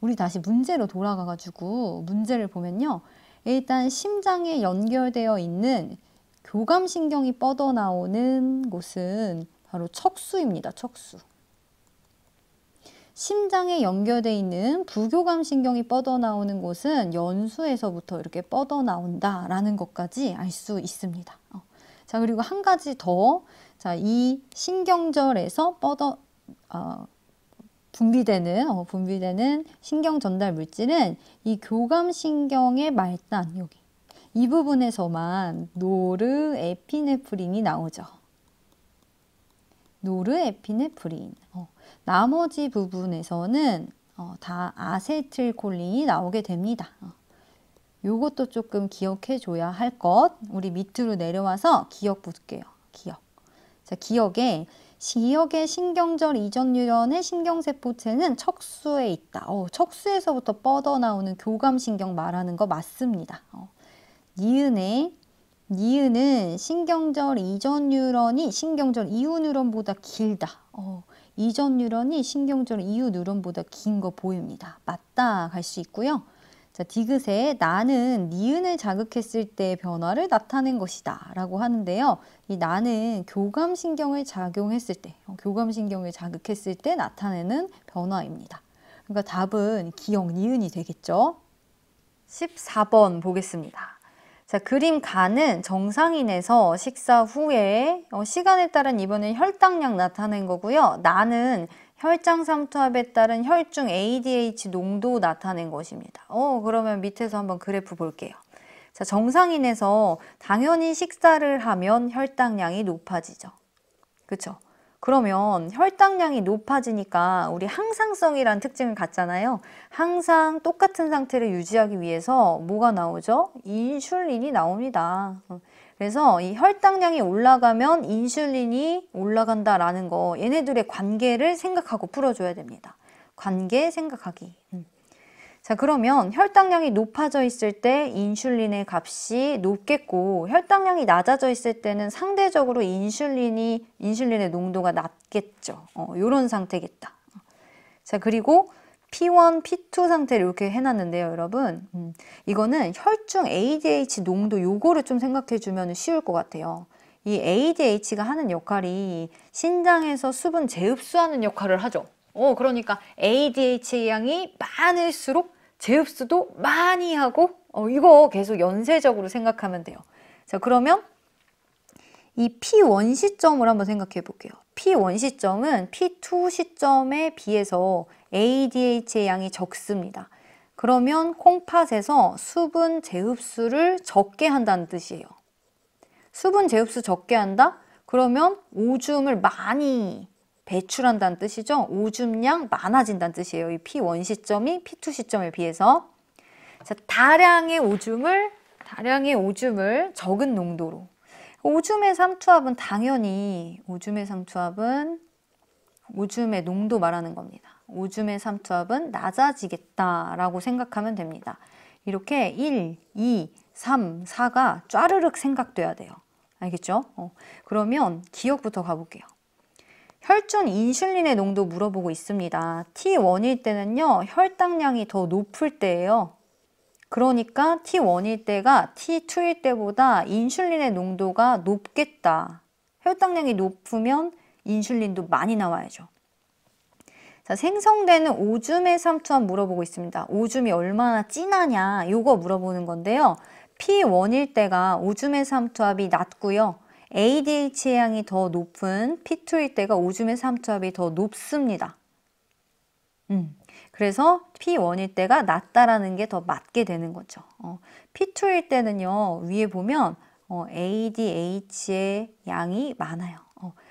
우리 다시 문제로 돌아가가지고 문제를 보면요. 일단 심장에 연결되어 있는 교감신경이 뻗어나오는 곳은 바로 척수입니다. 척수. 심장에 연결되어 있는 부교감신경이 뻗어나오는 곳은 연수에서부터 이렇게 뻗어나온다라는 것까지 알 수 있습니다. 자, 그리고 한 가지 더. 자, 이 신경절에서 분비되는 신경 전달 물질은 이 교감신경의 말단, 여기. 이 부분에서만 노르에피네프린이 나오죠. 노르에피네프린. 나머지 부분에서는 다 아세틸콜린이 나오게 됩니다. 요것도 조금 기억해 줘야 할 것. 우리 밑으로 내려와서 기억 볼게요. 기억. 자, 기억의 신경절 이전 뉴런의 신경세포체는 척수에 있다. 척수에서부터 뻗어나오는 교감신경 말하는 거 맞습니다. 니은은 신경절 이전 뉴런이 신경절 이후 뉴런보다 길다. 이전 뉴런이 신경절 이후 뉴런보다 긴 거 보입니다. 맞다 갈 수 있고요. 자, 디귿에 나는 니은을 자극했을 때 변화를 나타낸 것이다 라고 하는데요. 이 나는 교감신경을 작용했을 때, 교감신경을 자극했을 때 나타내는 변화입니다. 그러니까 답은 기억 니은이 되겠죠. 14번 보겠습니다. 자, 그림 가는 정상인에서 식사 후에 시간에 따른 이번엔 혈당량 나타낸 거고요. 나는 혈장 삼투압에 따른 혈중 ADH 농도 나타낸 것입니다. 그러면 밑에서 한번 그래프 볼게요. 자, 정상인에서 당연히 식사를 하면 혈당량이 높아지죠. 그쵸? 그러면 혈당량이 높아지니까 우리 항상성이란 특징을 갖잖아요. 항상 똑같은 상태를 유지하기 위해서 뭐가 나오죠? 인슐린이 나옵니다. 그래서 이 혈당량이 올라가면 인슐린이 올라간다라는 거, 얘네들의 관계를 생각하고 풀어줘야 됩니다. 관계 생각하기. 자, 그러면 혈당량이 높아져 있을 때 인슐린의 값이 높겠고, 혈당량이 낮아져 있을 때는 상대적으로 인슐린의 농도가 낮겠죠. 요런 상태겠다. 자, 그리고 P1, P2 상태를 이렇게 해놨는데요, 여러분. 이거는 혈중 ADH 농도 요거를 좀 생각해주면 쉬울 것 같아요. 이 ADH가 하는 역할이 신장에서 수분 재흡수하는 역할을 하죠. 그러니까 ADH의 양이 많을수록 재흡수도 많이 하고, 이거 계속 연쇄적으로 생각하면 돼요. 자, 그러면 이 P1 시점을 한번 생각해 볼게요. P1 시점은 P2 시점에 비해서 ADH의 양이 적습니다. 그러면 콩팥에서 수분 재흡수를 적게 한다는 뜻이에요. 수분 재흡수 적게 한다? 그러면 오줌을 많이 배출한다는 뜻이죠. 오줌량 많아진다는 뜻이에요. 이 P1 시점이 P2 시점에 비해서. 자, 다량의 오줌을 적은 농도로. 오줌의 삼투압은 당연히 오줌의 농도 말하는 겁니다. 오줌의 삼투압은 낮아지겠다라고 생각하면 됩니다. 이렇게 1, 2, 3, 4가 쫘르륵 생각돼야 돼요. 알겠죠? 그러면 기억부터 가볼게요. 혈중 인슐린의 농도 물어보고 있습니다. T1일 때는요, 혈당량이 더 높을 때예요. 그러니까 T1일 때가 T2일 때보다 인슐린의 농도가 높겠다. 혈당량이 높으면 인슐린도 많이 나와야죠. 자, 생성되는 오줌의 삼투압 물어보고 있습니다. 오줌이 얼마나 진하냐, 요거 물어보는 건데요. P1일 때가 오줌의 삼투압이 낮고요. ADH의 양이 더 높은 P2일 때가 오줌의 삼투압이 더 높습니다. 그래서 P1일 때가 낮다라는 게 더 맞게 되는 거죠. P2일 때는요, 위에 보면 ADH의 양이 많아요.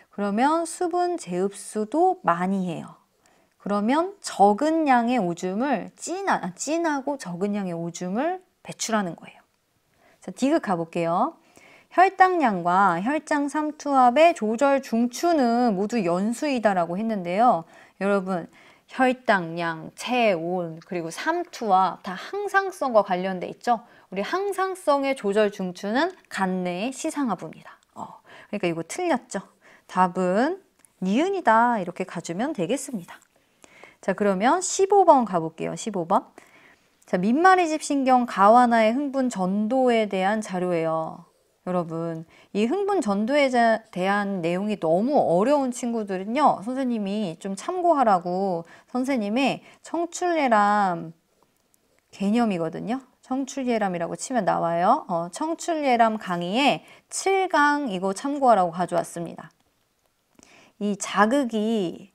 그러면 수분 재흡수도 많이 해요. 그러면 적은 양의 오줌을 진하고 적은 양의 오줌을 배출하는 거예요. 자, 디귿 가볼게요. 혈당량과 혈장 삼투압의 조절 중추는 모두 연수이다라고 했는데요. 여러분, 혈당량, 체온, 그리고 삼투압 다 항상성과 관련돼 있죠. 우리 항상성의 조절 중추는 간 내의 시상하부입니다. 그러니까 이거 틀렸죠. 답은 니은이다 이렇게 가주면 되겠습니다. 자, 그러면 15번 가볼게요. 15번. 자, 민마리집 신경 가와나의 흥분 전도에 대한 자료예요. 여러분, 이 흥분 전도에 대한 내용이 너무 어려운 친구들은요, 선생님이 좀 참고하라고 선생님의 청출예람 개념이거든요. 청출예람이라고 치면 나와요. 청출예람 강의에 7강 이거 참고하라고 가져왔습니다. 이 자극이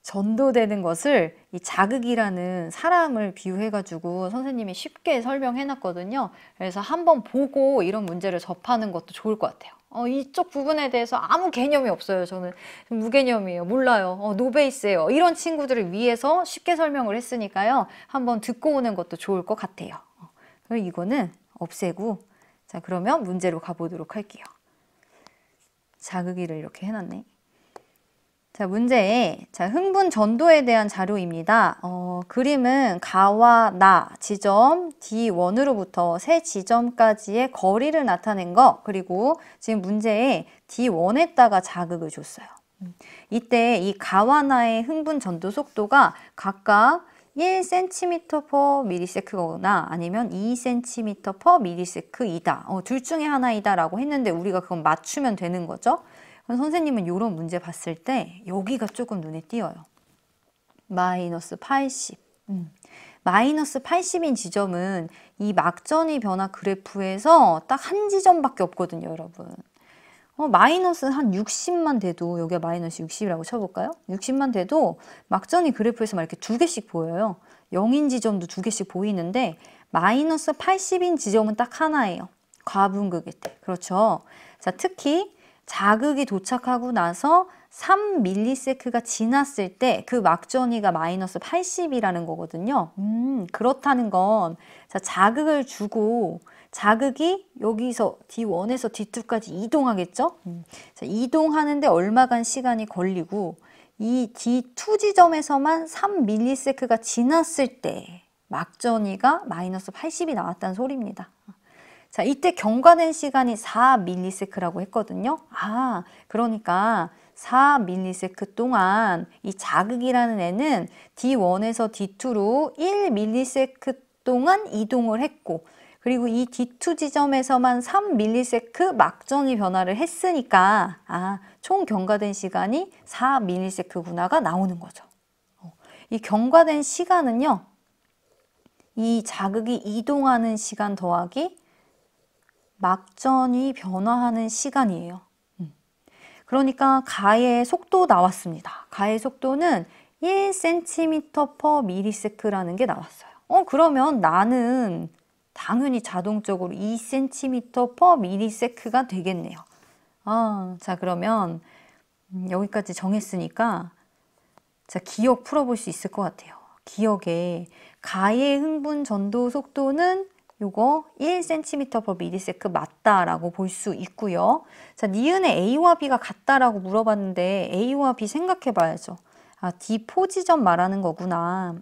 전도되는 것을 이 자극이라는 사람을 비유해가지고 선생님이 쉽게 설명해놨거든요. 그래서 한번 보고 이런 문제를 접하는 것도 좋을 것 같아요. 이쪽 부분에 대해서 아무 개념이 없어요. 저는 무개념이에요. 몰라요. 노베이스예요. 이런 친구들을 위해서 쉽게 설명을 했으니까요. 한번 듣고 오는 것도 좋을 것 같아요. 그럼 이거는 없애고, 자, 그러면 문제로 가보도록 할게요. 자극이를 이렇게 해놨네. 자, 문제에 흥분 전도에 대한 자료입니다. 그림은 가와 나 지점 D1으로부터 세 지점까지의 거리를 나타낸 거, 그리고 지금 문제에 D1에다가 자극을 줬어요. 이때 이 가와 나의 흥분 전도 속도가 각각 1cm/ms거나 아니면 2cm/ms이다. 둘 중에 하나이다 라고 했는데 우리가 그건 맞추면 되는 거죠. 선생님은 이런 문제 봤을 때 여기가 조금 눈에 띄어요. 마이너스 80. 마이너스 80인 지점은 이 막전이 변화 그래프에서 딱 한 지점밖에 없거든요, 여러분. 마이너스 한 60만 돼도, 여기가 마이너스 60이라고 쳐볼까요? 60만 돼도 막전이 그래프에서 막 이렇게 두 개씩 보여요. 0인 지점도 두 개씩 보이는데 마이너스 80인 지점은 딱 하나예요. 과분극일 때. 그렇죠. 자, 특히 자극이 도착하고 나서 3ms가 지났을 때 그 막전위가 마이너스 80이라는 거거든요. 그렇다는 건 자, 자극을 주고 자극이 여기서 D1에서 D2까지 이동하겠죠? 자, 이동하는데 얼마간 시간이 걸리고 이 D2 지점에서만 3ms가 지났을 때 막전위가 마이너스 80이 나왔다는 소리입니다. 자, 이때 경과된 시간이 4ms라고 했거든요. 아, 그러니까 4ms 동안 이 자극이라는 애는 D1에서 D2로 1ms 동안 이동을 했고, 그리고 이 D2 지점에서만 3ms 막전위 변화를 했으니까 총 경과된 시간이 4ms구나가 나오는 거죠. 이 경과된 시간은요, 이 자극이 이동하는 시간 더하기 막전이 변화하는 시간이에요. 그러니까 가의 속도 나왔습니다. 가의 속도는 1cm/ms라는 게 나왔어요. 그러면 나는 당연히 자동적으로 2cm/ms가 되겠네요. 자, 그러면 여기까지 정했으니까 자, 기억 풀어볼 수 있을 것 같아요. 기억에 가의 흥분 전도 속도는 요거 1cm/ms 맞다라고 볼 수 있고요. 자, 니은의 A와 B가 같다라고 물어봤는데 A와 B 생각해 봐야죠. D4 지점 말하는 거구나.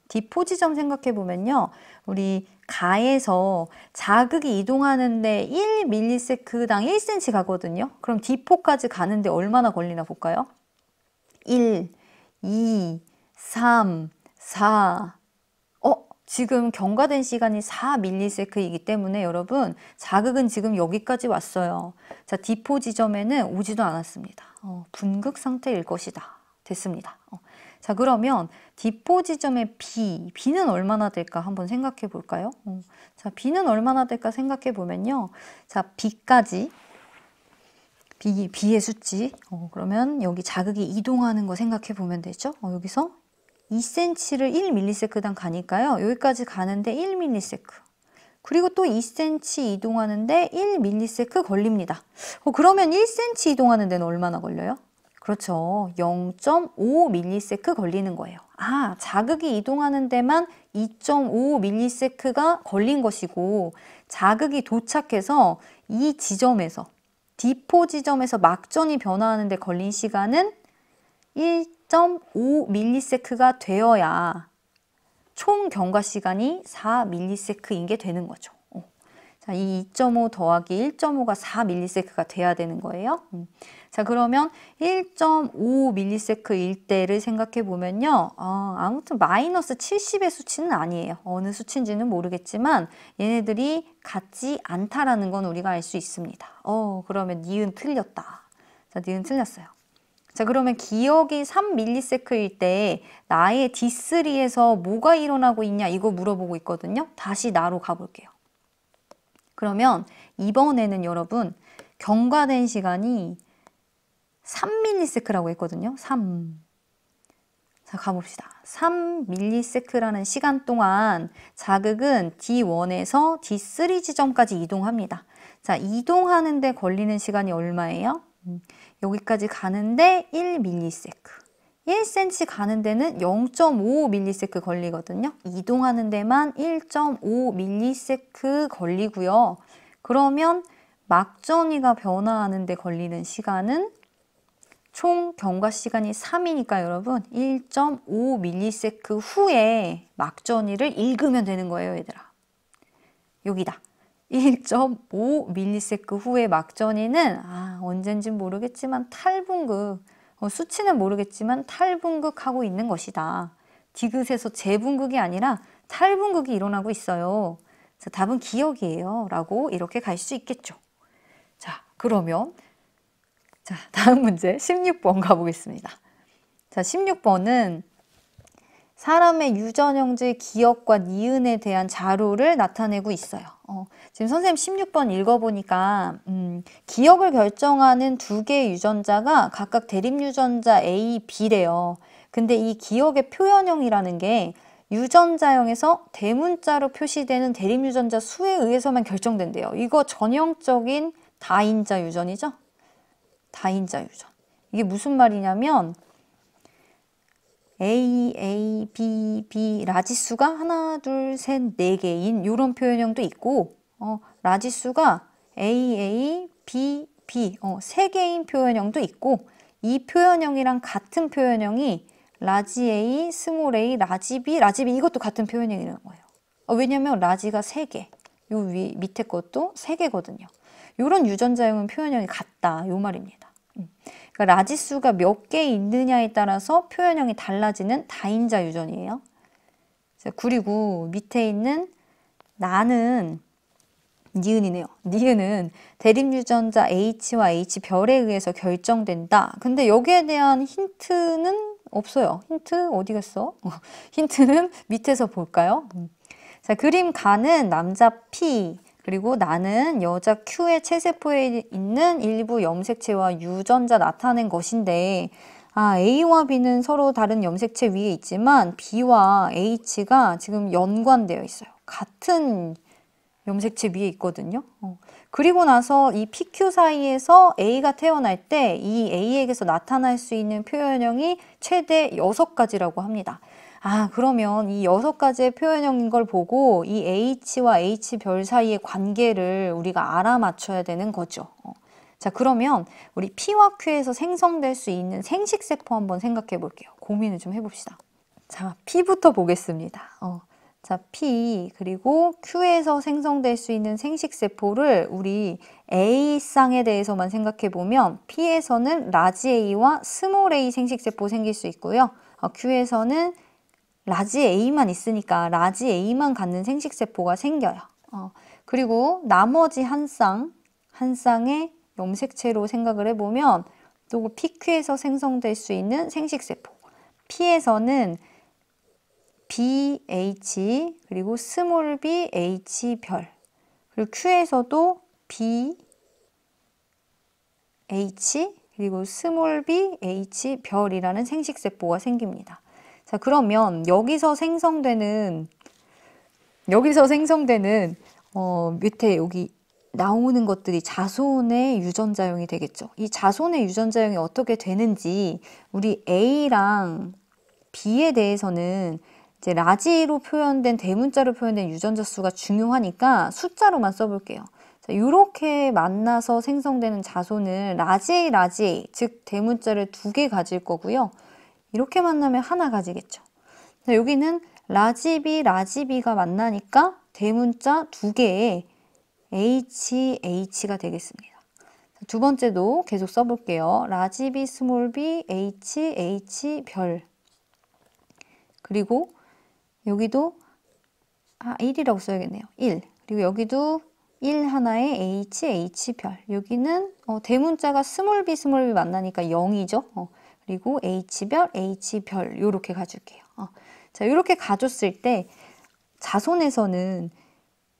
D4 지점 생각해 보면요. 우리 가에서 자극이 이동하는데 1ms당 1cm 가거든요. 그럼 D4까지 가는데 얼마나 걸리나 볼까요? 1, 2, 3, 4. 지금 경과된 시간이 4ms이기 때문에 여러분 자극은 지금 여기까지 왔어요. 자, D4 지점에는 오지도 않았습니다. 분극 상태일 것이다. 됐습니다. 자, 그러면 D4 지점의 B는 얼마나 될까 한번 생각해 볼까요? 자, B는 얼마나 될까 생각해 보면요. 자, B의 수치. 그러면 여기 자극이 이동하는 거 생각해 보면 되죠. 여기서 2cm를 1ms당 가니까요. 여기까지 가는데 1ms. 그리고 또 2cm 이동하는데 1ms 걸립니다. 그러면 1cm 이동하는 데는 얼마나 걸려요? 그렇죠. 0.5ms 걸리는 거예요. 자극이 이동하는 데만 2.5ms가 걸린 것이고 자극이 도착해서 이 지점에서 D4 지점에서 막전이 변화하는 데 걸린 시간은 1.5ms가 되어야 총 경과 시간이 4ms인 게 되는 거죠. 자, 이 2.5 더하기 1.5가 4ms가 돼야 되는 거예요. 자, 그러면 1.5ms일 때를 생각해 보면요. 아무튼 마이너스 70의 수치는 아니에요. 어느 수치인지는 모르겠지만 얘네들이 같지 않다라는 건 우리가 알 수 있습니다. 그러면 니은 틀렸다. 자, 니은 틀렸어요. 자, 그러면 기억이 3ms일 때 나의 D3에서 뭐가 일어나고 있냐 이거 물어보고 있거든요. 다시 나로 가볼게요. 그러면 이번에는 여러분 경과된 시간이 3ms라고 했거든요. 3. 자, 가봅시다. 3ms라는 시간 동안 자극은 D1에서 D3 지점까지 이동합니다. 자, 이동하는데 걸리는 시간이 얼마예요? 여기까지 가는데 1ms. 1cm 가는 데는 0.5ms 걸리거든요. 이동하는 데만 1.5ms 걸리고요. 그러면 막전위가 변화하는 데 걸리는 시간은 총 경과 시간이 3이니까 여러분 1.5ms 후에 막전위를 읽으면 되는 거예요, 얘들아. 여기다. 1.5ms 후에 막전위는 언젠진 모르겠지만 탈분극, 수치는 모르겠지만 탈분극하고 있는 것이다. 디귿에서 재분극이 아니라 탈분극이 일어나고 있어요. 자, 답은 기억이에요. 라고 이렇게 갈 수 있겠죠. 자, 그러면 자, 다음 문제 16번 가보겠습니다. 자, 16번은 사람의 유전형질 기억과 니은에 대한 자료를 나타내고 있어요. 지금 선생님 16번 읽어보니까 기억을 결정하는 두 개의 유전자가 각각 대립유전자 A, B래요. 근데 이 기억의 표현형이라는 게 유전자형에서 대문자로 표시되는 대립유전자 수에 의해서만 결정된대요. 이거 전형적인 다인자 유전이죠? 다인자 유전. 이게 무슨 말이냐면 A, B, B 라지수가 하나, 둘, 셋, 네 개인 이런 표현형도 있고 라지수가 A, B, B 세 개인 표현형도 있고 이 표현형이랑 같은 표현형이 라지 A, 스몰 A, 라지 B, 라지 B 이것도 같은 표현형이라는 거예요. 왜냐면 라지가 3개, 요 밑에 것도 3개거든요. 이런 유전자형은 표현형이 같다 요 말입니다. 그러니까 라지수가 몇 개 있느냐에 따라서 표현형이 달라지는 다인자 유전이에요. 그리고 밑에 있는 나는 니은이네요. 니은은 대립유전자 H와 H별에 의해서 결정된다. 근데 여기에 대한 힌트는 없어요. 힌트 어디 갔어? 힌트는 밑에서 볼까요? 자, 그림 가는 남자 P 그리고 나는 여자 Q의 체세포에 있는 일부 염색체와 유전자 나타낸 것인데 A와 B는 서로 다른 염색체 위에 있지만 B와 H가 지금 연관되어 있어요. 같은 염색체 위에 있거든요. 그리고 나서 이 PQ 사이에서 A가 태어날 때 이 A에게서 나타날 수 있는 표현형이 최대 6가지라고 합니다. 그러면 이 6가지의 표현형인 걸 보고 이 H와 H별 사이의 관계를 우리가 알아맞혀야 되는 거죠. 자, 그러면 우리 P와 Q에서 생성될 수 있는 생식세포 한번 생각해 볼게요. 고민을 좀 해봅시다. 자, P부터 보겠습니다. 자, P 그리고 Q에서 생성될 수 있는 생식세포를 우리 A쌍에 대해서만 생각해 보면 P에서는 라지 A와 스몰 A 생식세포 생길 수 있고요. Q에서는 라지 A만 있으니까 라지 A만 갖는 생식세포가 생겨요. 그리고 나머지 한 쌍의 염색체로 생각을 해보면 또 PQ에서 생성될 수 있는 생식세포 P에서는 BH 그리고 스몰 b H별 그리고 Q에서도 BH 그리고 스몰 b H별이라는 생식세포가 생깁니다. 자, 그러면 여기서 생성되는 밑에 여기 나오는 것들이 자손의 유전자형이 되겠죠. 이 자손의 유전자형이 어떻게 되는지 우리 A랑 B에 대해서는 이제 라지로 표현된 대문자로 표현된 유전자 수가 중요하니까 숫자로만 써볼게요. 자, 이렇게 만나서 생성되는 자손은 라지 A, 즉 대문자를 2개 가질 거고요. 이렇게 만나면 하나 가지겠죠. 자, 여기는 라지 B가 만나니까 대문자 2개에 H가 되겠습니다. 두 번째도 계속 써볼게요. 라지 B, 스몰 b, H별 그리고 여기도 1이라고 써야겠네요. 1. 그리고 여기도 1 하나의 H별. 여기는 대문자가 스몰 b 만나니까 0이죠. 그리고 H별 이렇게 가줄게요. 자, 이렇게 가줬을 때 자손에서는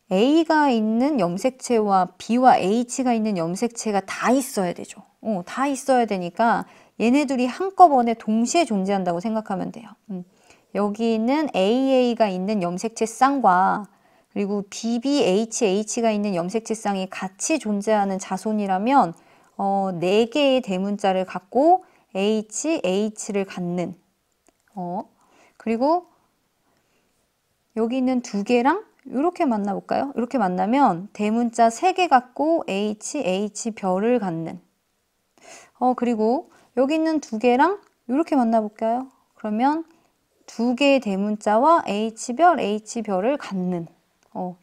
A가 있는 염색체와 B와 H가 있는 염색체가 다 있어야 되죠. 다 있어야 되니까 얘네들이 한꺼번에 동시에 존재한다고 생각하면 돼요. 여기 있는 AA가 있는 염색체 쌍과 그리고 BBHH가 있는 염색체 쌍이 같이 존재하는 자손이라면 4개의 대문자를 갖고 H를 갖는 그리고 여기 있는 2개랑 이렇게 만나볼까요? 이렇게 만나면 대문자 3개 갖고 H별을 갖는 그리고 여기 있는 2개랑 이렇게 만나볼까요? 그러면 2개의 대문자와 H별을 갖는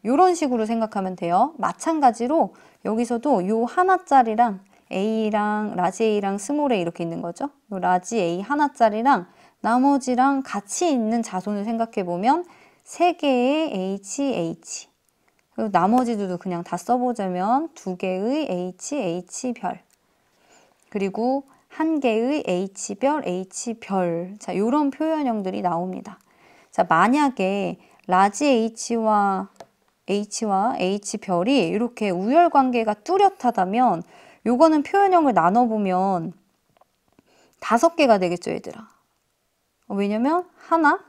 이런 식으로 생각하면 돼요. 마찬가지로 여기서도 요 하나짜리랑 A랑 라지 A랑 스몰 A 이렇게 있는 거죠. 요 라지 A 하나짜리랑 나머지랑 같이 있는 자손을 생각해 보면 3개의 HH 그리고 나머지들도 그냥 다 써보자면 2개의 H별 그리고 1개의 H별 자, 요런 표현형들이 나옵니다. 자, 만약에 라지 H와 H별이 이렇게 우열관계가 뚜렷하다면 요거는 표현형을 나눠보면 5개가 되겠죠, 얘들아. 왜냐면 하나,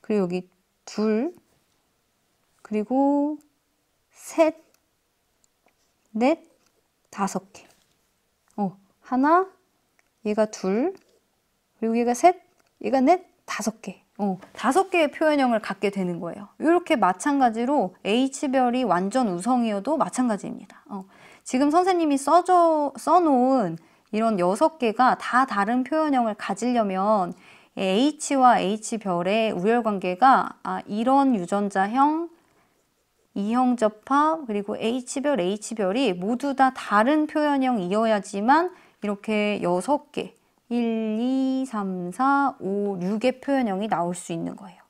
그리고 여기 둘, 그리고 셋, 넷, 다섯 개. 하나, 얘가 둘, 그리고 얘가 셋, 얘가 넷, 다섯 개. 다섯 개의 표현형을 갖게 되는 거예요. 이렇게 마찬가지로 H별이 완전 우성이어도 마찬가지입니다. 지금 선생님이 써놓은 이런 6개가 다 다른 표현형을 가지려면 H와 H별의 우열관계가 이런 유전자형, 이형 접합, 그리고 H별, H별이 모두 다 다른 표현형이어야지만 이렇게 6개, 1, 2, 3, 4, 5, 6의 표현형이 나올 수 있는 거예요.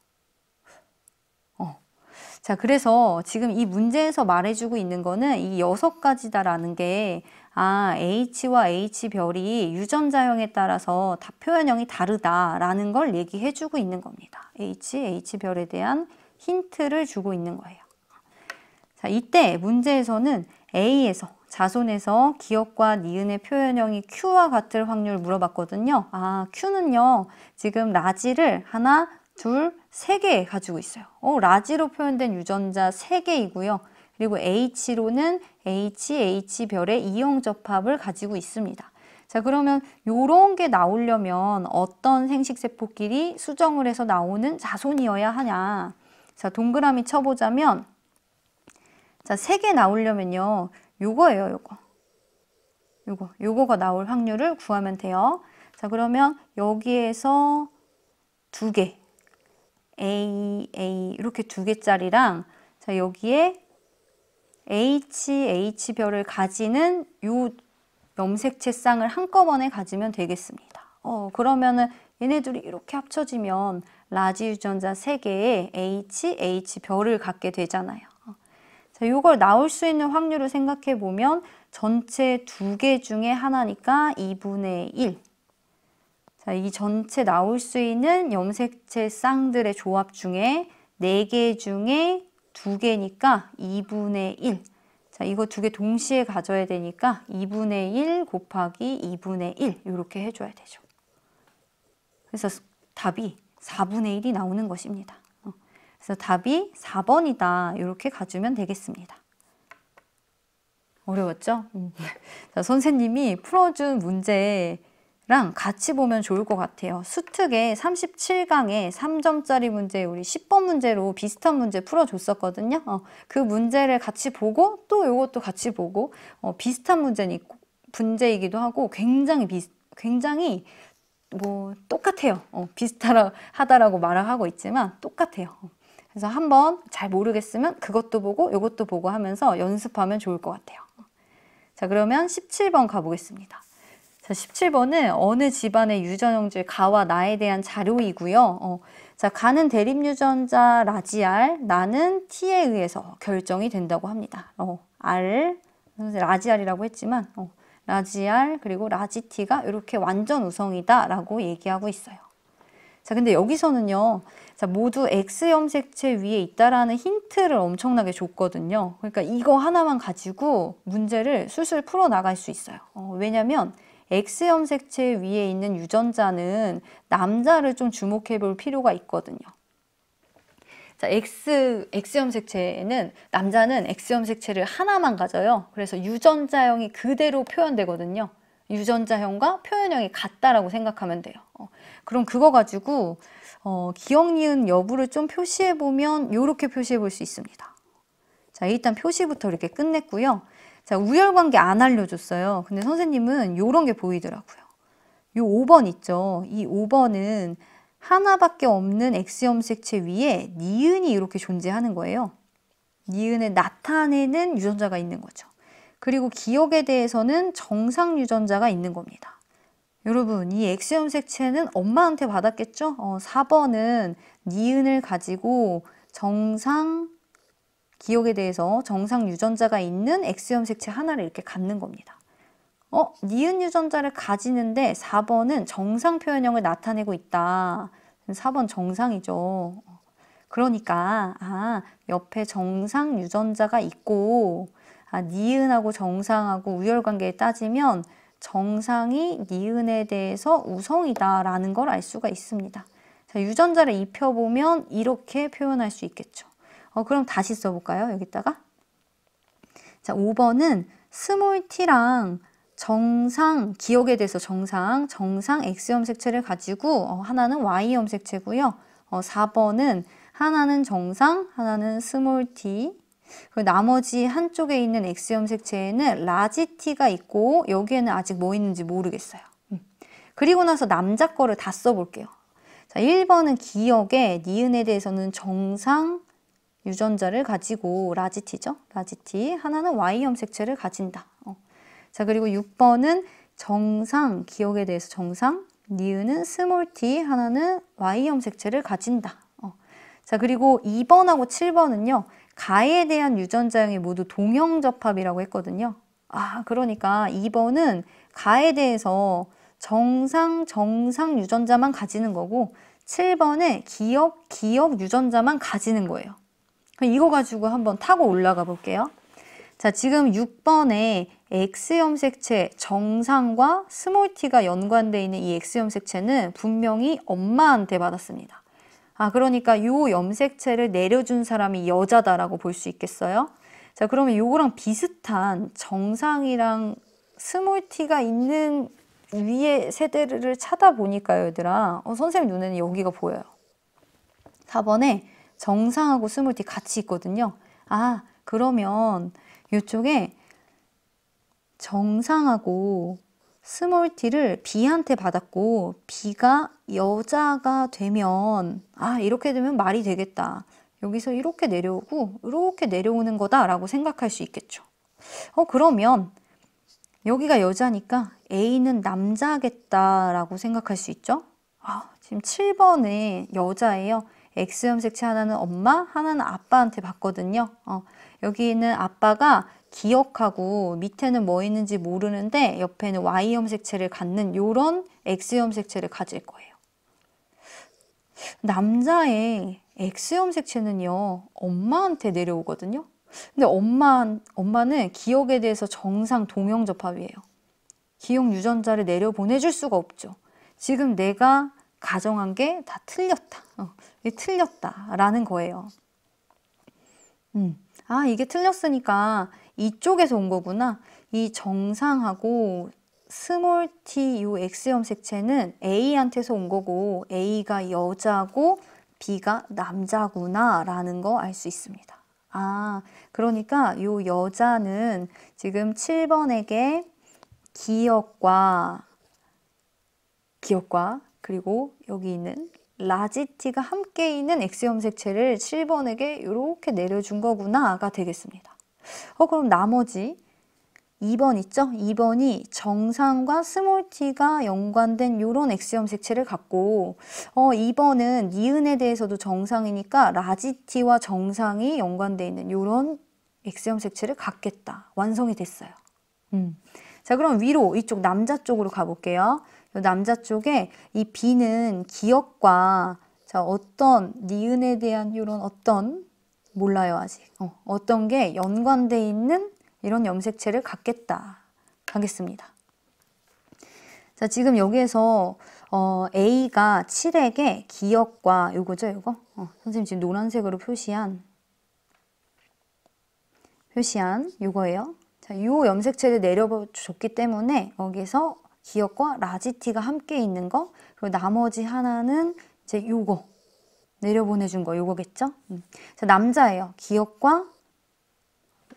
자, 그래서 지금 이 문제에서 말해주고 있는 거는 이 6가지다라는 게 H와 H별이 유전자형에 따라서 다 표현형이 다르다라는 걸 얘기해주고 있는 겁니다. H별에 대한 힌트를 주고 있는 거예요. 자, 이때 문제에서는 A에서 자손에서 기억과 니은의 표현형이 Q와 같을 확률 물어봤거든요. Q는요, 지금 라지를 하나, 둘, 세 개 가지고 있어요. 라지로 표현된 유전자 3개이고요. 그리고 H로는 H별의 이형 접합을 가지고 있습니다. 자, 그러면 요런 게 나오려면 어떤 생식세포끼리 수정을 해서 나오는 자손이어야 하냐. 자, 동그라미 쳐보자면, 자, 3개 나오려면요, 요거예요, 요거가 나올 확률을 구하면 돼요. 자, 그러면 여기에서 2개, A 이렇게 2개짜리랑, 자, 여기에 H별을 가지는 요 염색체 쌍을 한꺼번에 가지면 되겠습니다. 그러면은 얘네들이 이렇게 합쳐지면 라지 유전자 3개에 H별을 갖게 되잖아요. 자, 요걸 나올 수 있는 확률을 생각해 보면 전체 2개 중에 하나니까 2분의 1. 자, 이 전체 나올 수 있는 염색체 쌍들의 조합 중에 4개 중에 2개니까 2분의 1. 자, 이거 2개 동시에 가져야 되니까 2분의 1 곱하기 2분의 1 이렇게 해줘야 되죠. 그래서 답이 4분의 1이 나오는 것입니다. 그래서 답이 4번이다. 이렇게 가주면 되겠습니다. 어려웠죠? 자, 선생님이 풀어준 문제랑 같이 보면 좋을 것 같아요. 수특의 37강에 3점짜리 문제, 우리 10번 문제로 비슷한 문제 풀어줬었거든요. 그 문제를 같이 보고 또 이것도 같이 보고 비슷한 문제이기도 하고 굉장히 뭐 똑같아요. 비슷하다라고 말을 하고 있지만 똑같아요. 그래서 한번 잘 모르겠으면 그것도 보고 이것도 보고 하면서 연습하면 좋을 것 같아요. 자, 그러면 17번 가보겠습니다. 자, 17번은 어느 집안의 유전형질 가와 나에 대한 자료이고요. 자, 가는 대립유전자 라지알, 나는 T에 의해서 결정이 된다고 합니다. 라지알이라고 했지만 라지알 그리고 라지T가 이렇게 완전 우성이다 라고 얘기하고 있어요. 자, 근데 여기서는요, 자, 모두 X 염색체 위에 있다라는 힌트를 엄청나게 줬거든요. 그러니까 이거 하나만 가지고 문제를 술술 풀어나갈 수 있어요. 왜냐면 X 염색체 위에 있는 유전자는 남자를 좀 주목해 볼 필요가 있거든요. 자, X 염색체는, 남자는 X 염색체를 하나만 가져요. 그래서 유전자형이 그대로 표현되거든요. 유전자형과 표현형이 같다라고 생각하면 돼요. 그럼 그거 가지고 기억, 니은 여부를 좀 표시해 보면 이렇게 표시해 볼 수 있습니다. 자, 일단 표시부터 이렇게 끝냈고요. 자, 우열관계 안 알려줬어요. 근데 선생님은 이런 게 보이더라고요. 요 5번 있죠. 이 5번은 하나밖에 없는 X 염색체 위에 니은이 이렇게 존재하는 거예요. 니은을 나타내는 유전자가 있는 거죠. 그리고 기억에 대해서는 정상 유전자가 있는 겁니다. 여러분, 이 X 염색체는 엄마한테 받았겠죠? 4번은 니은을 가지고 기억에 대해서 정상 유전자가 있는 X 염색체 하나를 이렇게 갖는 겁니다. 니은 유전자를 가지는데 4번은 정상 표현형을 나타내고 있다. 4번 정상이죠. 그러니까 옆에 정상 유전자가 있고 니은하고 정상하고 우열관계에 따지면 정상이 니은에 대해서 우성이다라는 걸 알 수가 있습니다. 자, 유전자를 입혀보면 이렇게 표현할 수 있겠죠. 그럼 다시 써볼까요? 여기다가. 자, 5번은 스몰 t랑 정상, 기억에 대해서 정상 X염색체를 가지고 하나는 Y염색체고요. 4번은 하나는 정상, 하나는 스몰 t, 그리고 나머지 한쪽에 있는 X염색체에는 라지 t가 있고 여기에는 아직 뭐 있는지 모르겠어요. 그리고 나서 남자 거를 다 써볼게요. 자, 1번은 기억에 니은에 대해서는 정상 유전자를 가지고 라지 t죠. 라지 t, 하나는 Y염색체를 가진다. 자, 그리고 6번은 정상, 기억에 대해서 정상, 니은은 스몰 t, 하나는 Y염색체를 가진다. 자, 그리고 2번하고 7번은요. 가에 대한 유전자형이 모두 동형접합이라고 했거든요. 그러니까 2번은 가에 대해서 정상 유전자만 가지는 거고 7번에 기억 유전자만 가지는 거예요. 이거 가지고 한번 타고 올라가 볼게요. 자, 지금 6번에 X염색체 정상과 스몰 t가 연관되어 있는 이 X염색체는 분명히 엄마한테 받았습니다. 그러니까 이 염색체를 내려준 사람이 여자다라고 볼 수 있겠어요? 자, 그러면 요거랑 비슷한 정상이랑 스몰 t가 있는 위에 세대를 찾아보니까요, 얘들아. 선생님 눈에는 여기가 보여요. 4번에 정상하고 스몰 t 같이 있거든요. 그러면 이쪽에 정상하고 스몰 t를 B한테 받았고 B가 여자가 되면 이렇게 되면 말이 되겠다. 여기서 이렇게 내려오고 이렇게 내려오는 거다라고 생각할 수 있겠죠. 그러면 여기가 여자니까 A는 남자겠다라고 생각할 수 있죠. 지금 7번에 여자예요. X염색체 하나는 엄마, 하나는 아빠한테 받거든요. 여기는 아빠가 기억하고 밑에는 뭐 있는지 모르는데 옆에는 Y염색체를 갖는 요런 X염색체를 가질 거예요. 남자의 X염색체는요, 엄마한테 내려오거든요. 근데 엄마는 기억에 대해서 정상 동형접합이에요. 기억 유전자를 내려보내줄 수가 없죠. 지금 내가 가정한 게 다 틀렸다. 이게 틀렸다라는 거예요. 이게 틀렸으니까 이쪽에서 온 거구나. 이 정상하고 스몰 t 요 X염색체는 A한테서 온 거고 A가 여자고 B가 남자구나 라는 거 알 수 있습니다. 그러니까 요 여자는 지금 7번에게 기억과 그리고 여기 있는 라지 t가 함께 있는 X염색체를 7번에게 이렇게 내려준 거구나가 되겠습니다. 그럼 나머지 2번 있죠? 2번이 정상과 스몰 t가 연관된 이런 X염색체를 갖고 2번은 니은에 대해서도 정상이니까 라지 t와 정상이 연관되어 있는 이런 X염색체를 갖겠다. 완성이 됐어요. 자, 그럼 위로 이쪽 남자 쪽으로 가볼게요. 남자 쪽에 이 B는 기억과 어떤 니은에 대한 이런 어떤 몰라요 아직 어떤 게 연관돼 있는 이런 염색체를 갖겠다 하겠습니다. 자, 지금 여기에서 A가 7에게 기억과 요거죠, 요거. 선생님 지금 노란색으로 표시한 요거예요. 자, 요 염색체를 내려줬기 때문에 여기서 기억과 라지 t가 함께 있는 거, 그리고 나머지 하나는 이제 요거 내려보내준 거 요거겠죠? 자, 남자예요. 기억과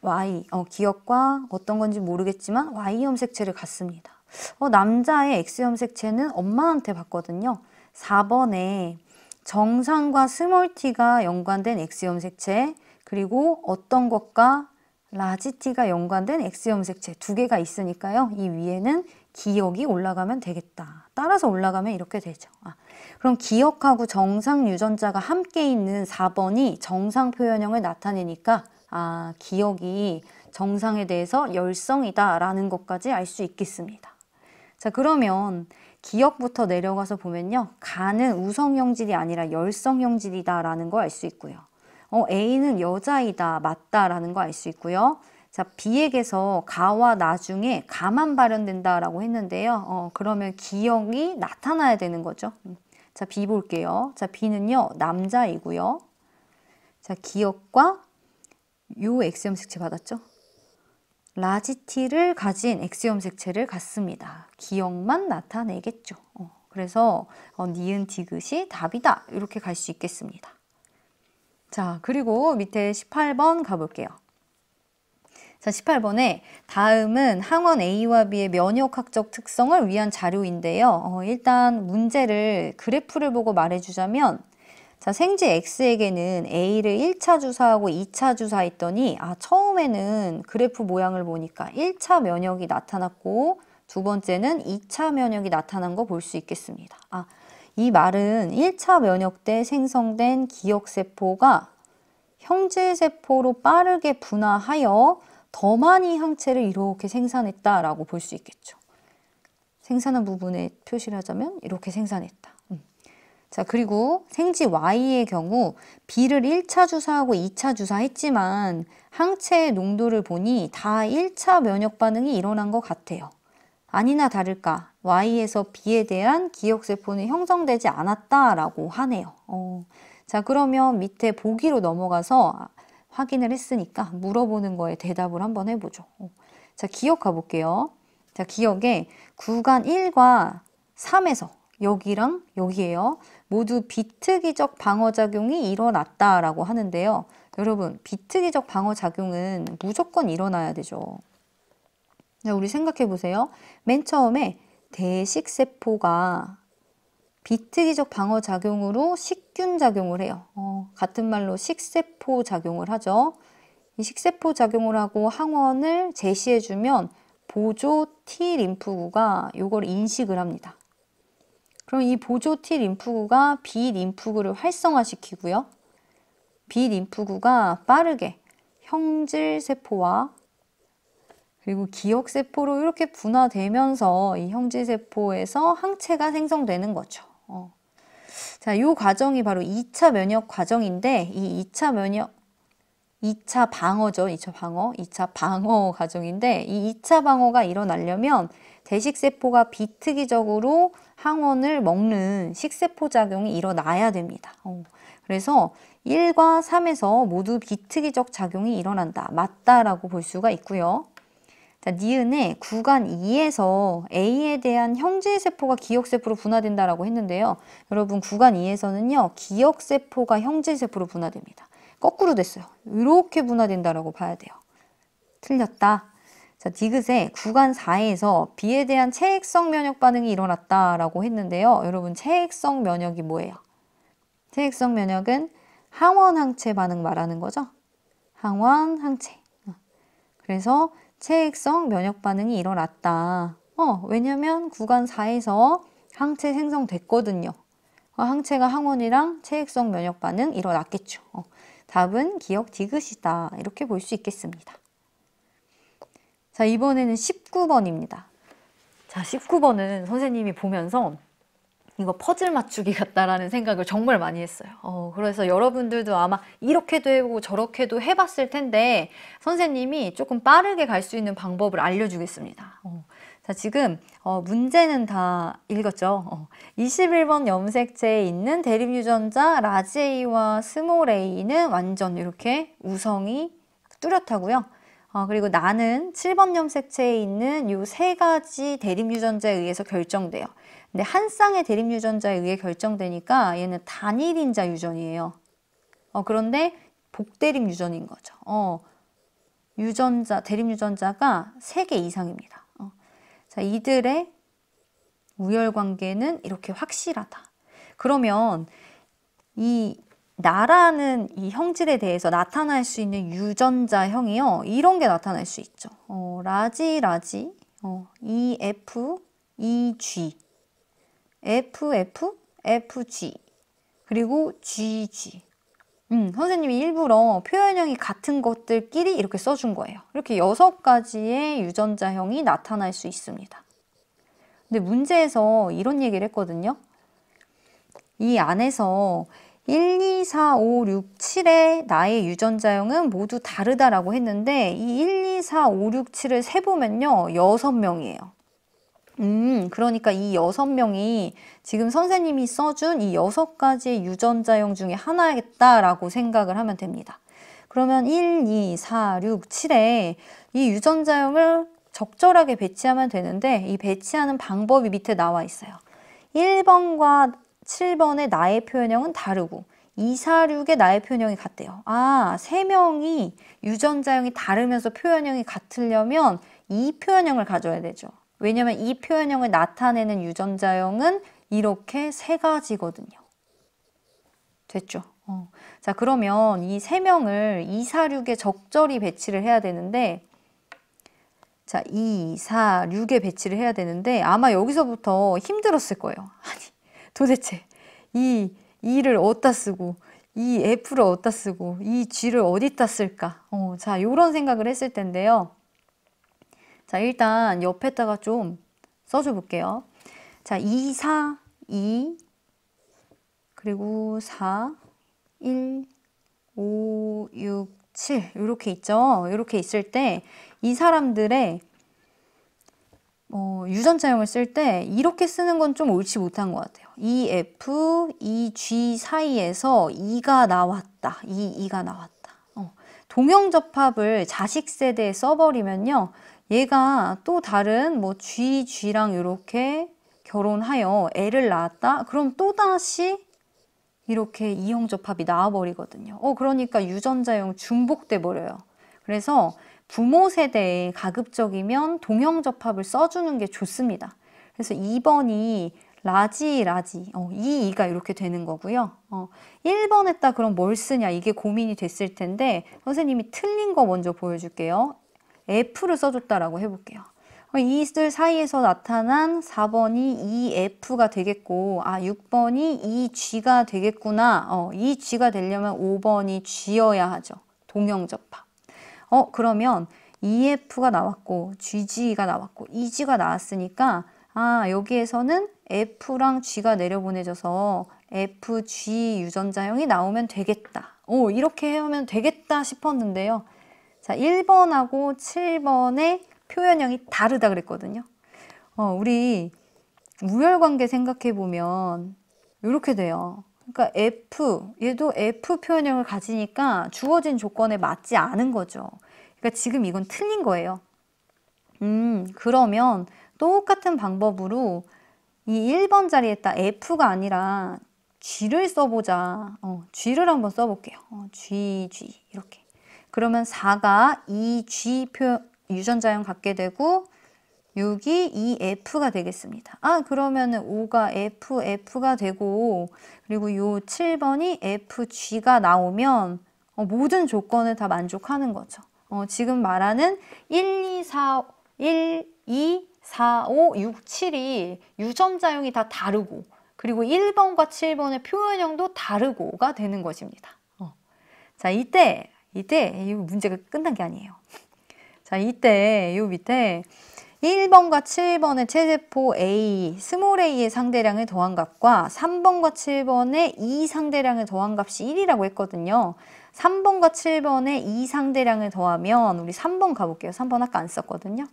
Y, 기억과 어떤 건지 모르겠지만 Y 염색체를 갖습니다. 남자의 X염색체는 엄마한테 받거든요. 4번에 정상과 스몰 t가 연관된 X염색체, 그리고 어떤 것과 라지 t가 연관된 X염색체 두 개가 있으니까요. 이 위에는 기억이 올라가면 되겠다. 따라서 올라가면 이렇게 되죠. 그럼 기억하고 정상 유전자가 함께 있는 4번이 정상 표현형을 나타내니까 기억이 정상에 대해서 열성이다 라는 것까지 알 수 있겠습니다. 자, 그러면 기억부터 내려가서 보면요. 가는 우성형질이 아니라 열성형질이다 라는 거 알 수 있고요. A는 여자이다, 맞다 라는 거 알 수 있고요. 자, B에게서 가와 나중에 가만 발현된다 라고 했는데요. 그러면 기억이 나타나야 되는 거죠. 자, B 볼게요. 자, B는요, 남자이고요. 자, 기억과 요 X형 색채 받았죠? 라지 T를 가진 X형 색채를 갖습니다. 기억만 나타내겠죠. 그래서 니은 디귿이 답이다. 이렇게 갈 수 있겠습니다. 자, 그리고 밑에 18번 가볼게요. 자, 18번에 다음은 항원 A와 B의 면역학적 특성을 위한 자료인데요. 일단 문제를 그래프를 보고 말해주자면 자, 생쥐 X에게는 A를 1차 주사하고 2차 주사했더니 처음에는 그래프 모양을 보니까 1차 면역이 나타났고 두 번째는 2차 면역이 나타난 거 볼 수 있겠습니다. 이 말은 1차 면역 때 생성된 기억세포가 형질세포로 빠르게 분화하여 더 많이 항체를 이렇게 생산했다라고 볼 수 있겠죠. 생산한 부분에 표시를 하자면 이렇게 생산했다. 자, 그리고 생쥐 Y의 경우 B를 1차 주사하고 2차 주사했지만 항체의 농도를 보니 다 1차 면역 반응이 일어난 것 같아요. 아니나 다를까 Y에서 B에 대한 기억세포는 형성되지 않았다라고 하네요. 자, 그러면 밑에 보기로 넘어가서 확인을 했으니까 물어보는 거에 대답을 한번 해보죠. 자, 기억 가볼게요. 자, 기억에 구간 1과 3에서 여기랑 여기에요. 모두 비특이적 방어작용이 일어났다라고 하는데요. 여러분, 비특이적 방어작용은 무조건 일어나야 되죠. 자, 우리 생각해 보세요. 맨 처음에 대식세포가 비특이적 방어작용으로 식균 작용을 해요. 같은 말로 식세포 작용을 하죠. 이 식세포 작용을 하고 항원을 제시해주면 보조 T 림프구가 이걸 인식을 합니다. 그럼 이 보조 T 림프구가 B 림프구를 활성화시키고요. B 림프구가 빠르게 형질세포와 그리고 기억세포로 이렇게 분화되면서 이 형질세포에서 항체가 생성되는 거죠. 자, 이 과정이 바로 2차 면역 과정인데 이 2차 방어죠. 2차 방어 과정인데 이 2차 방어가 일어나려면 대식세포가 비특이적으로 항원을 먹는 식세포 작용이 일어나야 됩니다. 그래서 1과 3에서 모두 비특이적 작용이 일어난다. 맞다라고 볼 수가 있고요. 자, 니은의 구간 2에서 A에 대한 형질세포가 기억세포로 분화된다라고 했는데요. 여러분, 구간 2에서는요. 기억세포가 형질세포로 분화됩니다. 거꾸로 됐어요. 이렇게 분화된다라고 봐야 돼요. 틀렸다. 자, 디귿의 구간 4에서 B에 대한 체액성 면역 반응이 일어났다라고 했는데요. 여러분, 체액성 면역이 뭐예요? 체액성 면역은 항원 항체 반응 말하는 거죠. 항원 항체. 그래서 체액성 면역 반응이 일어났다. 왜냐면 구간 4에서 항체 생성됐거든요. 항체가 항원이랑 체액성 면역 반응 일어났겠죠. 답은 기억 디귿이다. 이렇게 볼 수 있겠습니다. 자, 이번에는 19번입니다. 자, 19번은 선생님이 보면서 이거 퍼즐 맞추기 같다라는 생각을 정말 많이 했어요. 그래서 여러분들도 아마 이렇게도 해보고 저렇게도 해봤을 텐데 선생님이 조금 빠르게 갈 수 있는 방법을 알려주겠습니다. 자, 지금 문제는 다 읽었죠. 21번 염색체에 있는 대립유전자 라지 A와 스몰 a는 완전 이렇게 우성이 뚜렷하고요. 그리고 나는 7번 염색체에 있는 이 세 가지 대립유전자에 의해서 결정돼요. 근데 한 쌍의 대립유전자에 의해 결정되니까 얘는 단일인자 유전이에요. 그런데 복대립 유전인 거죠. 대립유전자가 3개 이상입니다. 자, 이들의 우열관계는 이렇게 확실하다. 그러면 이 나라는 이 형질에 대해서 나타날 수 있는 유전자형이요. 이런 게 나타날 수 있죠. 라지, EF, EG, FF, FG, 그리고 GG. 선생님이 일부러 표현형이 같은 것들끼리 이렇게 써준 거예요. 이렇게 6가지의 유전자형이 나타날 수 있습니다. 근데 문제에서 이런 얘기를 했거든요. 이 안에서 1, 2, 4, 5, 6, 7의 나의 유전자형은 모두 다르다라고 했는데 이 1, 2, 4, 5, 6, 7을 세보면요. 6명이에요. 그러니까 이 6명이 지금 선생님이 써준 이 6가지의 유전자형 중에 하나겠다라고 생각을 하면 됩니다. 그러면 1, 2, 4, 6, 7에 이 유전자형을 적절하게 배치하면 되는데 이 배치하는 방법이 밑에 나와 있어요. 1번과 7번의 나의 표현형은 다르고 2, 4, 6의 나의 표현형이 같대요. 3명이 유전자형이 다르면서 표현형이 같으려면 이 표현형을 가져야 되죠. 왜냐면 이 표현형을 나타내는 유전자형은 이렇게 3가지거든요. 됐죠? 자, 그러면 이 3명을 2, 4, 6에 적절히 배치를 해야 되는데 자, 2, 4, 6에 배치를 해야 되는데 아마 여기서부터 힘들었을 거예요. 아니, 도대체 이 2를 어디다 쓰고 이 F를 어디다 쓰고 이 G를 어디다 쓸까? 자, 요런 생각을 했을 텐데요. 자, 일단 옆에다가 좀 써줘 볼게요. 자, 2, 4, 2, 그리고 4, 1, 5, 6, 7 이렇게 있죠. 이렇게 있을 때 이 사람들의 유전자형을 쓸 때 이렇게 쓰는 건 좀 옳지 못한 것 같아요. 이 F, 이 G 사이에서 2가 나왔다. 2가 나왔다. 동형접합을 자식 세대에 써버리면요. 얘가 또 다른 뭐 G랑 이렇게 결혼하여 애를 낳았다? 그럼 또다시 이렇게 이형접합이 나와버리거든요. 그러니까 유전자형 중복돼 버려요. 그래서 부모 세대에 가급적이면 동형접합을 써주는 게 좋습니다. 그래서 2번이 라지, 이가 이렇게 되는 거고요. 1번에다 그럼 뭘 쓰냐 이게 고민이 됐을 텐데 선생님이 틀린 거 먼저 보여줄게요. F를 써줬다라고 해볼게요. 이들 사이에서 나타난 4번이 2F가 되겠고 6번이 2G가 되겠구나. 2G가 되려면 5번이 G여야 하죠. 동형접합. 그러면 2F가 나왔고 GG가 나왔고 2G가 나왔으니까 여기에서는 F랑 G가 내려보내져서 FG 유전자형이 나오면 되겠다. 이렇게 하면 되겠다 싶었는데요. 자, 1번하고 7번의 표현형이 다르다 그랬거든요. 우리 우열관계 생각해보면 이렇게 돼요. 그러니까 얘도 F 표현형을 가지니까 주어진 조건에 맞지 않은 거죠. 그러니까 지금 이건 틀린 거예요. 그러면 똑같은 방법으로 이 1번 자리에다 F가 아니라 G를 써보자. G를 한번 써볼게요. G 이렇게. 그러면 4가 2G 유전자형 갖게 되고 6이 2F가 되겠습니다. 그러면은 5가 F가 되고 그리고 요 7번이 FG가 나오면 모든 조건을 다 만족하는 거죠. 지금 말하는 1, 2, 4, 5, 6, 7이 유전자형이 다 다르고 그리고 1번과 7번의 표현형도 다르고가 되는 것입니다. 자, 이때 이 문제가 끝난 게 아니에요. 자, 이때 요 밑에 1번과 7번의 체세포 A, 스몰 a의 상대량을 더한 값과 3번과 7번의 이 상대량을 더한 값이 1이라고 했거든요. 3번과 7번의 이 상대량을 더하면 우리 3번 가볼게요. 3번 아까 안 썼거든요.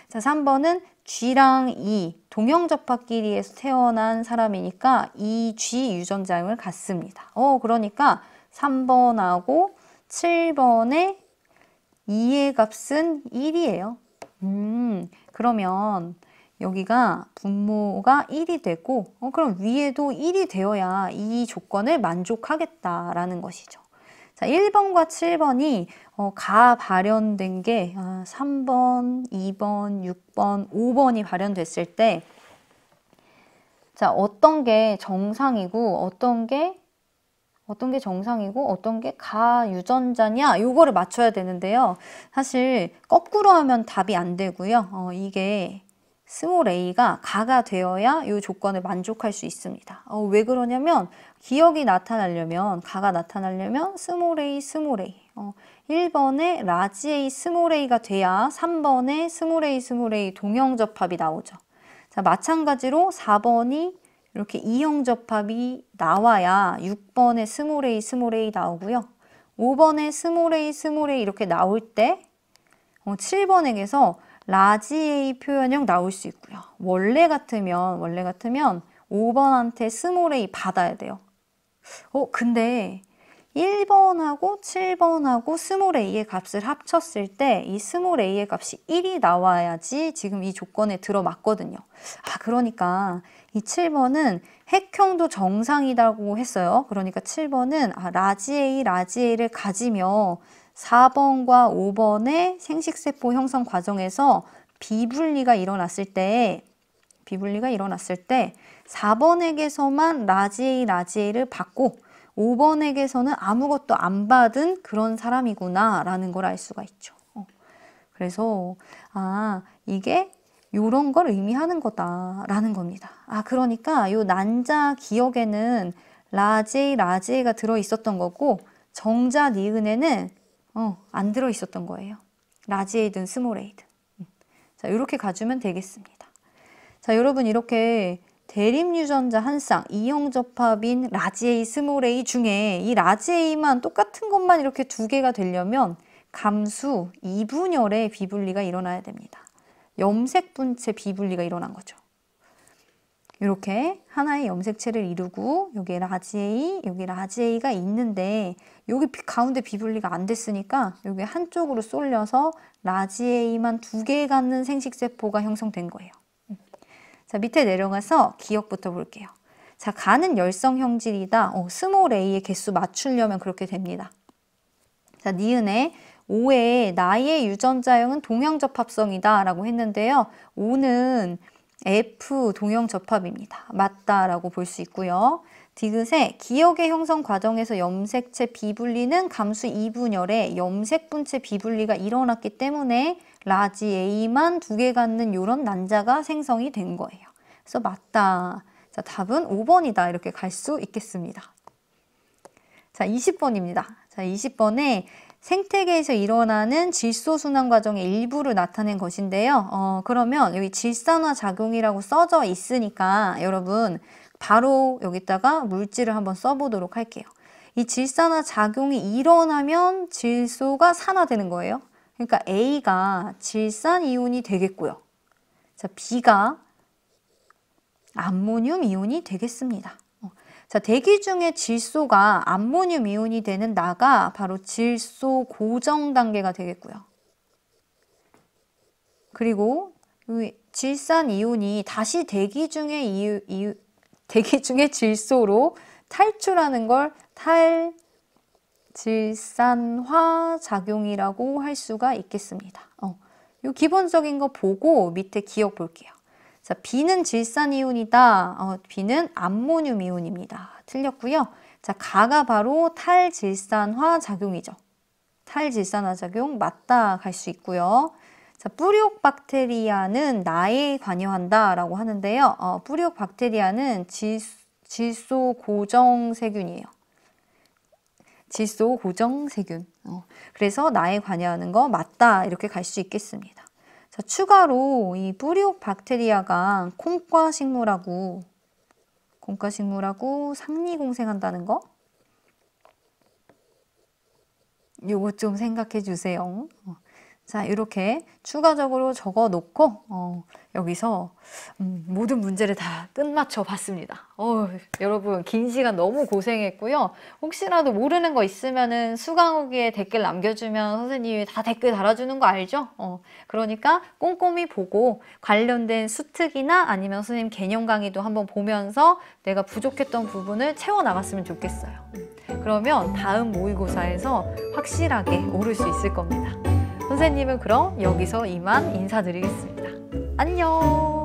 자, 3번은 G랑 E, 동형접합끼리에서 태어난 사람이니까 이 G 유전자형을 갖습니다. 그러니까 3번하고 7번의 2의 값은 1이에요. 그러면 여기가 분모가 1이 되고 그럼 위에도 1이 되어야 이 조건을 만족하겠다라는 것이죠. 자, 1번과 7번이 가 발현된 게 3번, 2번, 6번, 5번이 발현됐을 때 자, 어떤 게 정상이고 어떤 게 정상이고 어떤 게 가유전자냐 요거를 맞춰야 되는데요. 사실 거꾸로 하면 답이 안 되고요. 이게 스몰 a가 가가 되어야 이 조건을 만족할 수 있습니다. 왜 그러냐면 기억이 나타나려면 가가 나타나려면 스몰 a 1번에 라지 a 스몰 a가 돼야 3번에 스몰 a 동형접합이 나오죠. 자, 마찬가지로 4번이 이렇게 이형접합이 나와야 6번에 스몰 a 나오고요. 5번에 스몰 a 이렇게 나올 때 7번에게서 라지 A 표현형 나올 수 있고요. 원래 같으면 5번한테 스몰 a 받아야 돼요. 근데 1번하고 7번하고 스몰 a의 값을 합쳤을 때 이 스몰 a의 값이 1이 나와야지 지금 이 조건에 들어맞거든요. 그러니까 이 7번은 핵형도 정상이라고 했어요. 그러니까 7번은 라지 A를 가지며 4번과 5번의 생식세포 형성 과정에서 비분리가 일어났을 때 4번에게서만 라지 A를 받고 5번에게서는 아무것도 안 받은 그런 사람이구나 라는 걸 알 수가 있죠. 그래서 이게 요런 걸 의미하는 거다라는 겁니다. 그러니까 요 난자 기억에는 라지에가 들어있었던 거고 정자 니은에는 안 들어있었던 거예요. 라지에이든 스몰에이든. 자, 이렇게 가주면 되겠습니다. 자, 여러분 이렇게 대립유전자 한 쌍, 이형접합인 라지 A, 스몰 a 중에 이 라지 A만 똑같은 것만 이렇게 두 개가 되려면 감수 2분열의 비분리가 일어나야 됩니다. 염색분체 비분리가 일어난 거죠. 이렇게 하나의 염색체를 이루고 여기에 라지 A, 여기 라지 A가 있는데 여기 가운데 비분리가 안 됐으니까 여기 한쪽으로 쏠려서 라지 A만 두 개 갖는 생식세포가 형성된 거예요. 자, 밑에 내려가서 기억부터 볼게요. 자, 가는 열성 형질이다. 스몰 a의 개수 맞추려면 그렇게 됩니다. 자, 니은에 5의 나의 유전자형은 동형접합성이다 라고 했는데요. 5는 F 동형접합입니다. 맞다라고 볼 수 있고요. 디귿에 기억의 형성 과정에서 염색체 비분리는 감수 2분열에 염색분체 비분리가 일어났기 때문에 라지 A만 두 개 갖는 이런 난자가 생성이 된 거예요. 그래서 맞다. 자, 답은 5번이다. 이렇게 갈 수 있겠습니다. 자, 20번입니다. 자, 20번에 생태계에서 일어나는 질소순환 과정의 일부를 나타낸 것인데요. 그러면 여기 질산화 작용이라고 써져 있으니까 여러분 바로 여기다가 물질을 한번 써보도록 할게요. 이 질산화 작용이 일어나면 질소가 산화되는 거예요. 그러니까 A가 질산 이온이 되겠고요. 자, B가 암모늄 이온이 되겠습니다. 자, 대기 중에 질소가 암모늄 이온이 되는 나가 바로 질소 고정 단계가 되겠고요. 그리고 질산 이온이 다시 대기 중에 질소로 탈출하는 걸 탈질산화 작용이라고 할 수가 있겠습니다. 요 기본적인 거 보고 밑에 기억 볼게요. 자, B는 질산 이온이다. B는 암모늄 이온입니다. 틀렸고요. 자, 가가 바로 탈질산화 작용이죠. 탈질산화 작용 맞다 갈 수 있고요. 자, 뿌리옥 박테리아는 나에 관여한다 라고 하는데요. 뿌리옥 박테리아는 질소 고정 세균이에요. 질소 고정 세균. 그래서 나에 관여하는 거 맞다 이렇게 갈 수 있겠습니다. 자, 추가로 이 뿌리옥 박테리아가 콩과 식물하고 상리공생한다는 거 요거 좀 생각해 주세요. 자, 이렇게 추가적으로 적어 놓고 여기서 모든 문제를 다 끝마쳐 봤습니다. 여러분 긴 시간 너무 고생했고요. 혹시라도 모르는 거 있으면은 수강 후기에 댓글 남겨주면 선생님이 다 댓글 달아주는 거 알죠? 그러니까 꼼꼼히 보고 관련된 수특이나 아니면 선생님 개념 강의도 한번 보면서 내가 부족했던 부분을 채워 나갔으면 좋겠어요. 그러면 다음 모의고사에서 확실하게 오를 수 있을 겁니다. 선생님은 그럼 여기서 이만 인사드리겠습니다. 안녕!